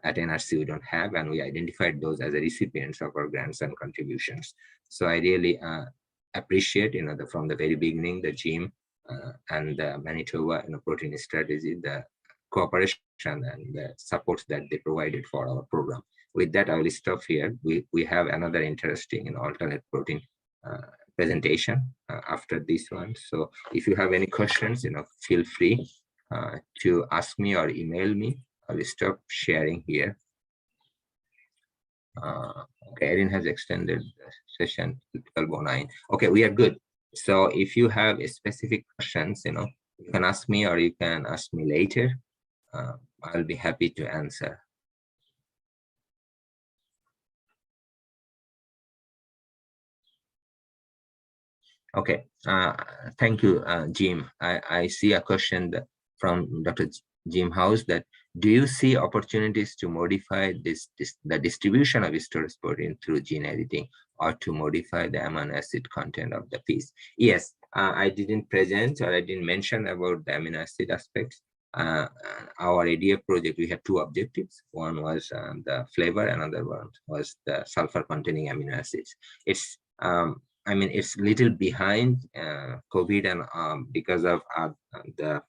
at NRC we don't have, and we identified those as the recipients of our grants and contributions. So I really appreciate, from the very beginning, the GIM and the Manitoba protein strategy, the cooperation and the support that they provided for our program. With that, I will stop here. We have another interesting alternate protein presentation after this one. So if you have any questions, feel free to ask me or email me. I will stop sharing here. Okay, Erin has extended the session to 12:09. Okay, we are good. So if you have specific questions, you can ask me or you can ask me later. I'll be happy to answer. Okay, thank you, Jim. I see a question from Dr. Jim House that, do you see opportunities to modify the distribution of storage protein through gene editing or to modify the amino acid content of the piece? Yes, I didn't present or I didn't mention about the amino acid aspects. Our ADF project, we had two objectives. One was the flavor, another one was the sulfur containing amino acids. It's it's little behind COVID and because of the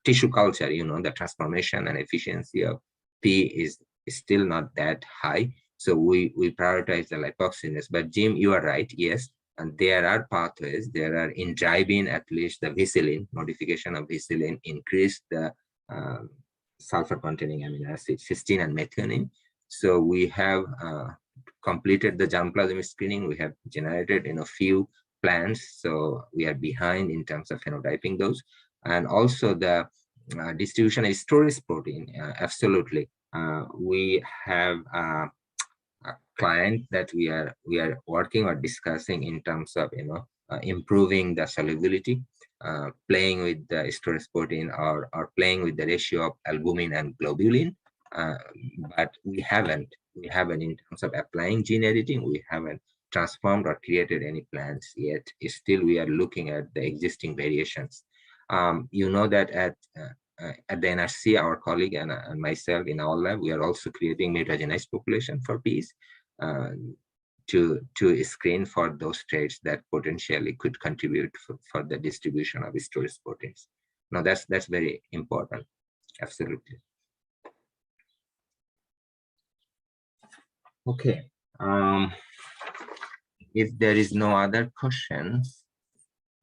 tissue culture, the transformation and efficiency of P is still not that high. So we prioritize the lipoxygenase. But Jim, you are right, yes. And there are pathways. There are in driving, at least the vicillin, modification of vicillin increase the sulfur containing amino acids, cysteine and methionine. So we have completed the germplasm screening. We have generated a few plants. So we are behind in terms of phenotyping those. And also the distribution of storage protein, absolutely. We have a client that we are working or discussing in terms of improving the solubility, playing with the storage protein or playing with the ratio of albumin and globulin. But we haven't in terms of applying gene editing, we haven't transformed or created any plants yet. Still, we are looking at the existing variations. That at the NRC, our colleague and myself in our lab, we are also creating mutagenized population for peas to screen for those traits that potentially could contribute for the distribution of storage proteins. Now that's very important, absolutely. Okay, if there is no other questions,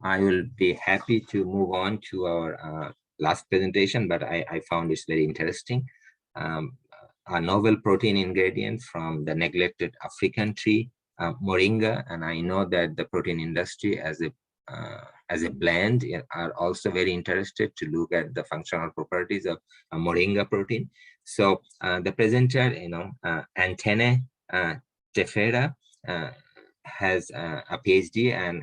I will be happy to move on to our last presentation, but I found this very interesting. A novel protein ingredient from the neglected African tree, moringa, and I know that the protein industry as a blend are also very interested to look at the functional properties of moringa protein. So the presenter, Antene Tefera, has a PhD and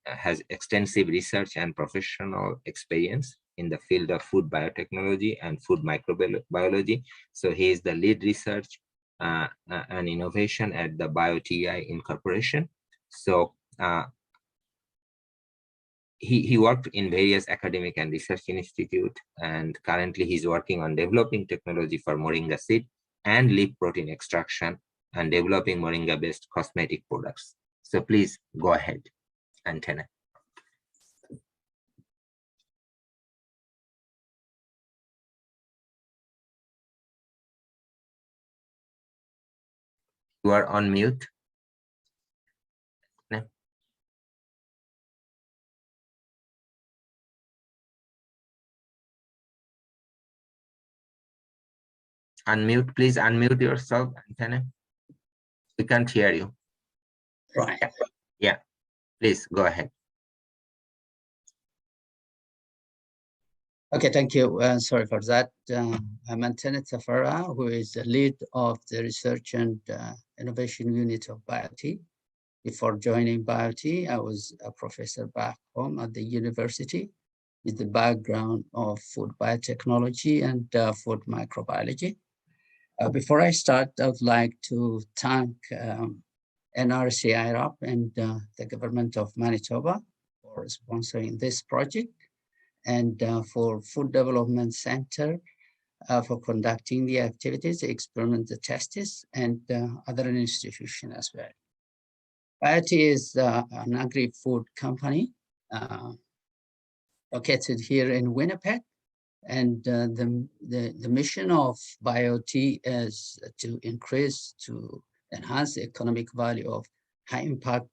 has extensive research and professional experience in the field of food biotechnology and food microbiology. So he is the lead research and innovation at the BioTI Incorporation. So he worked in various academic and research institutes, and currently he's working on developing technology for moringa seed and leaf protein extraction and developing moringa-based cosmetic products. So please go ahead, Antene. You are on mute. No. Unmute, please unmute yourself, Antene. We can't hear you. Right. Yeah, please go ahead. Okay, thank you. Sorry for that. I'm Antene Tefera, who is the lead of the research and innovation unit of BioT. Before joining BioT, I was a professor back home at the university with the background of food biotechnology and food microbiology. Before I start, I would like to thank NRC IRAP and the government of Manitoba for sponsoring this project, and for Food Development Center for conducting the activities, the experiment, the tests, and other institutions as well. Prote is an agri-food company located here in Winnipeg, and the mission of BioT is to enhance the economic value of high impact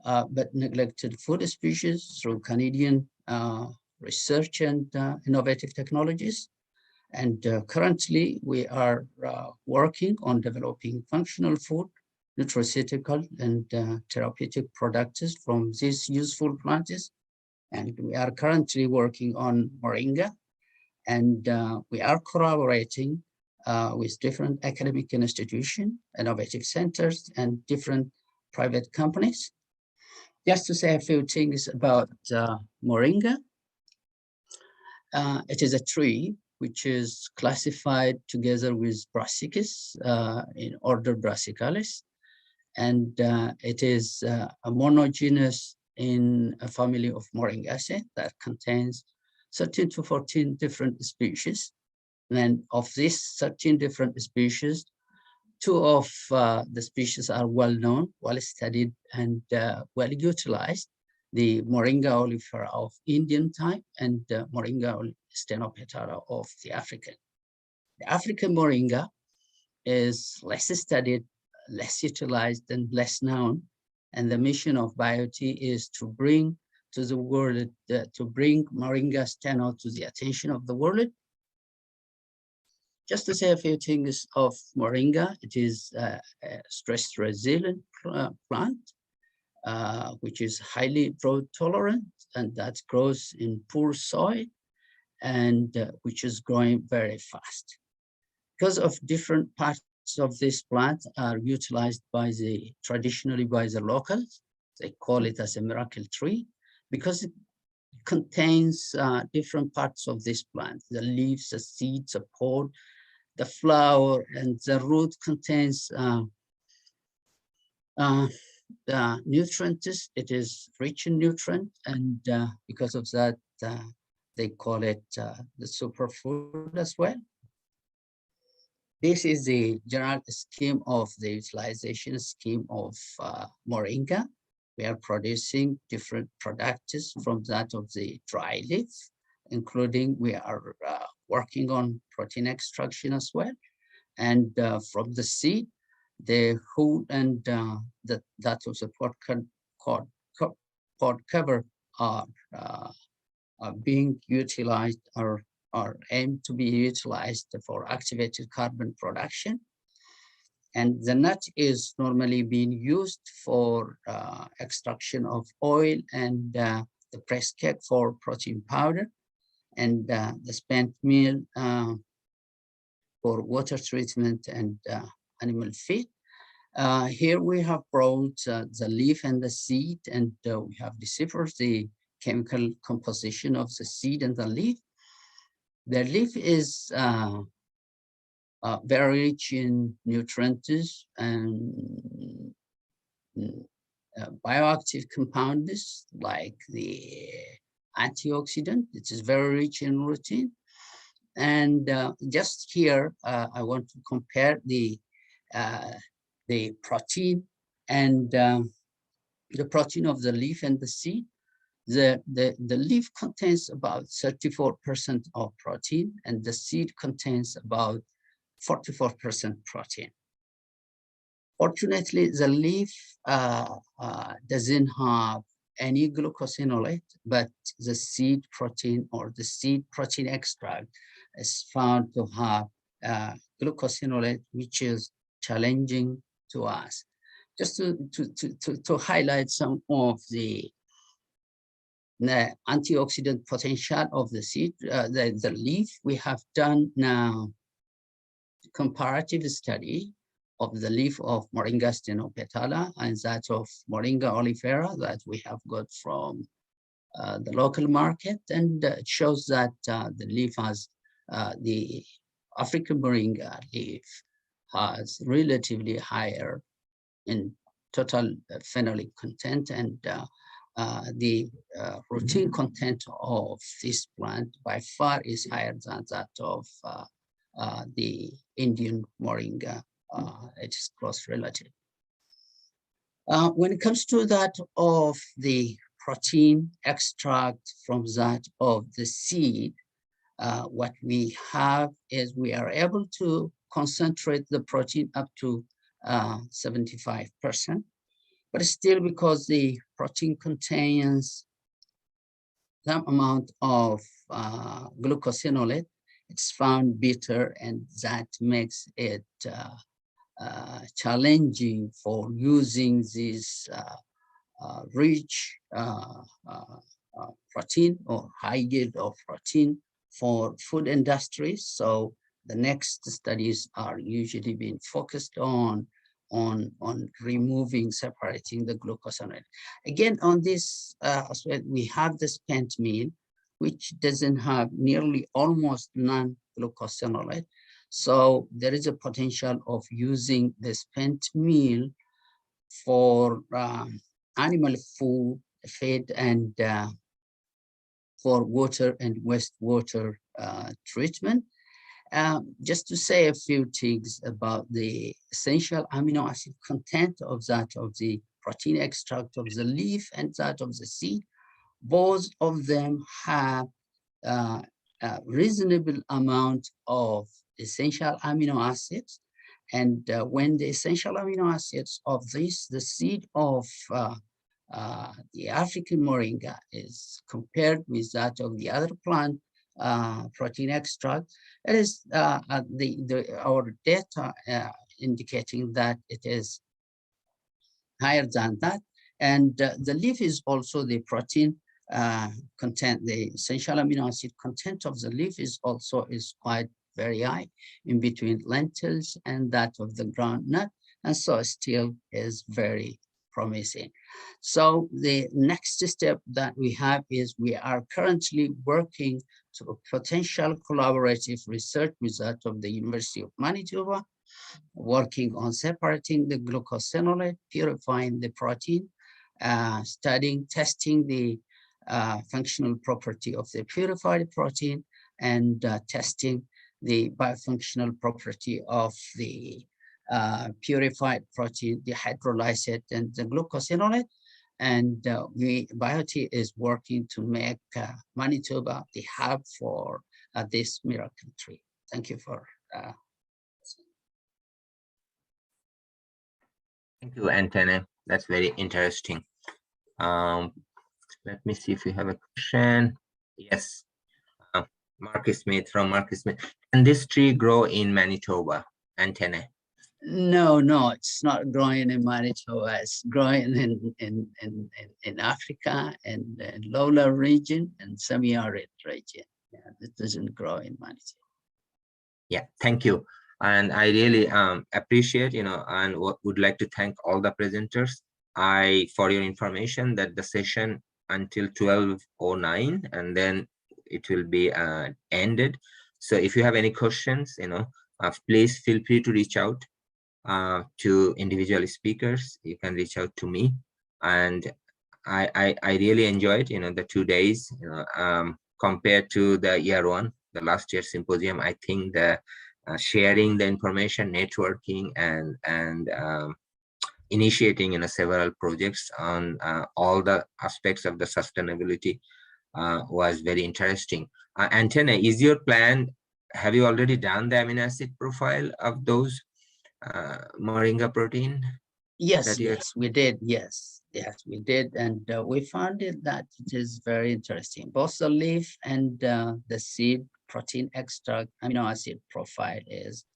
but neglected food species through Canadian research and innovative technologies. And currently we are working on developing functional food, nutraceutical and therapeutic products from these useful plants. And we are currently working on moringa, and we are collaborating with different academic institutions, innovative centers, and different private companies. Just to say a few things about moringa. It is a tree which is classified together with Brassicas in order Brassicalis, and it is a monogenous in a family of Moringaceae that contains 13 to 14 different species. And of these 13 different species, 2 of the species are well known, well studied, and well utilized. The Moringa oleifera of Indian type and Moringa stenopetala of the African. The African Moringa is less studied, less utilized, and less known. And the mission of BioT is to bring to the world, to bring Moringa steno to the attention of the world. Just to say a few things of Moringa, it is a stress resilient plant, which is highly drought tolerant, and that grows in poor soil, and which is growing very fast. Because of different parts of this plant are utilized by traditionally by the locals, they call it as a miracle tree, because it contains different parts of this plant: the leaves, the seeds, the pod, the flower, and the root contains the nutrients. It is rich in nutrient, and because of that, they call it the superfood as well. This is the general scheme of the utilization scheme of moringa. We are producing different products from that of the dry leaf, including we are working on protein extraction as well. And from the seed, the hood and that of the pod cover are being utilized or aimed to be utilized for activated carbon production. And the nut is normally being used for extraction of oil, and the press cake for protein powder, and the spent meal for water treatment and animal feed. Here we have brought the leaf and the seed, and we have deciphered the chemical composition of the seed and the leaf. The leaf is very rich in nutrients and bioactive compounds like the antioxidant. It is very rich in lutein. And just here, I want to compare the protein and the protein of the leaf and the seed. The leaf contains about 34% of protein, and the seed contains about 44% protein. Fortunately, the leaf doesn't have any glucosinolate, but the seed protein or the seed protein extract is found to have glucosinolate, which is challenging to us. Just to highlight some of the antioxidant potential of the seed, the leaf, we have done now comparative study of the leaf of Moringa stenopetala and that of Moringa oleifera that we have got from the local market, and it shows that the leaf has, the African Moringa leaf has relatively higher in total phenolic content, and the protein content of this plant by far is higher than that of the Indian moringa. It is close relative. When it comes to that of the protein extract from that of the seed, what we have is we are able to concentrate the protein up to 75%, but still, because the protein contains some amount of glucosinolate, it's found bitter, and that makes it challenging for using this rich protein or high yield of protein for food industries. So the next studies are usually being focused on removing, separating the glucosinolate. Again, on this aspect, we have the spent meal, which doesn't have nearly almost non-glucosinolate. So there is a potential of using the spent meal for animal food, feed, and for water and wastewater treatment. Just to say a few things about the essential amino acid content of that of the protein extract of the leaf and that of the seed, both of them have a reasonable amount of essential amino acids. And when the essential amino acids of this, the seed of the African moringa is compared with that of the other plant protein extract, it is our data indicating that it is higher than that. And the leaf is also the protein content, the essential amino acid content of the leaf is also quite very high in between lentils and that of the groundnut, and so still is very promising. So the next step that we have is we are currently working to a potential collaborative research with that of the University of Manitoba, working on separating the glucosinolate, purifying the protein, studying, testing the functional property of the purified protein, and testing the biofunctional property of the purified protein, the hydrolysate and the glucosinolate. And Biote is working to make Manitoba the hub for this miracle tree. Thank you for Thank you, Antene. That's very interesting. Let me see if we have a question. Yes, Marcus Smith from Marcus Smith. Can this tree grow in Manitoba, Antene? No, it's not growing in Manitoba. It's growing in Africa and lowland region and semi-arid region. Yeah, it doesn't grow in Manitoba. Yeah, thank you. And I really appreciate, and would like to thank all the presenters. For your information that the session until 12:09, and then it will be ended. So if you have any questions, please feel free to reach out to individual speakers. You can reach out to me, and I really enjoyed the 2 days compared to the year one, the last year symposium. I think the sharing the information, networking, and initiating several projects on all the aspects of the sustainability was very interesting. Antene, is your plan, have you already done the amino acid profile of those moringa protein? Yes, we did. Yes, we did. And we found that it is very interesting. Both the leaf and the seed protein extract amino acid profile is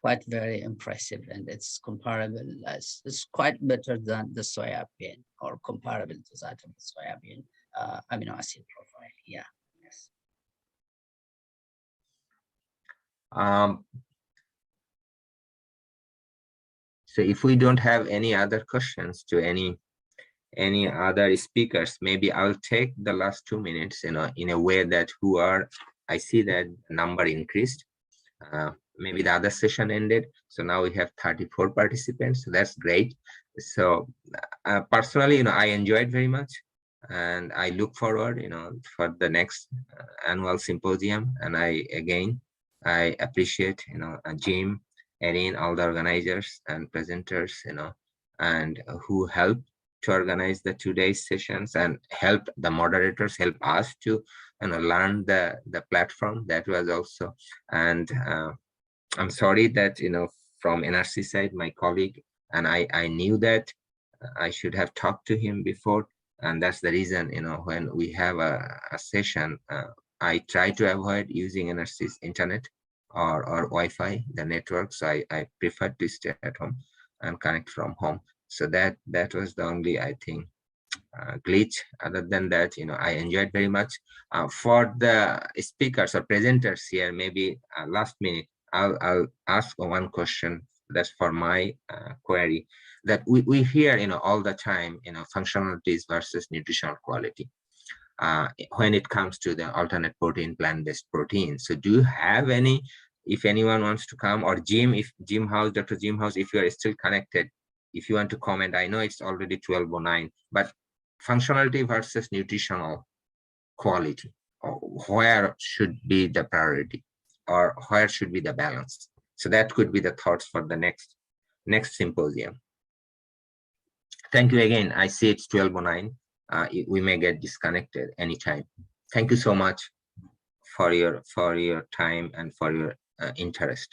quite very impressive, and it's comparable. It's quite better than the soya bean, or comparable to that of the soya bean amino acid profile. Yeah. Yes. So if we don't have any other questions to any other speakers, maybe I'll take the last 2 minutes, in a way that I see that number increased. Maybe the other session ended, so now we have 34 participants. So that's great. So personally, I enjoyed very much, and I look forward, for the next annual symposium. And I appreciate, Jim, Erin, all the organizers and presenters, and who helped to organize the 2 day sessions and help the moderators, help us to learn the platform. That was also, and I'm sorry that from NRC side, my colleague, and I knew that I should have talked to him before, and that's the reason when we have a session, I try to avoid using NRC's internet or Wi-Fi, the network. So I prefer to stay at home and connect from home. So that was the only, I think, glitch. Other than that, I enjoyed very much. For the speakers or presenters here, maybe last minute, I'll ask one question. That's for my query, that we hear all the time, functionalities versus nutritional quality when it comes to the alternate protein, plant-based protein. So do you have any, if anyone wants to come, or Jim, if Dr. Jim House, if you are still connected, if you want to comment? I know it's already 12:09, but functionality versus nutritional quality, where should be the priority, or where should be the balance? So that could be the thoughts for the next symposium. Thank you again. I see it's 12:09. We may get disconnected anytime. Thank you so much for your time and for your interest.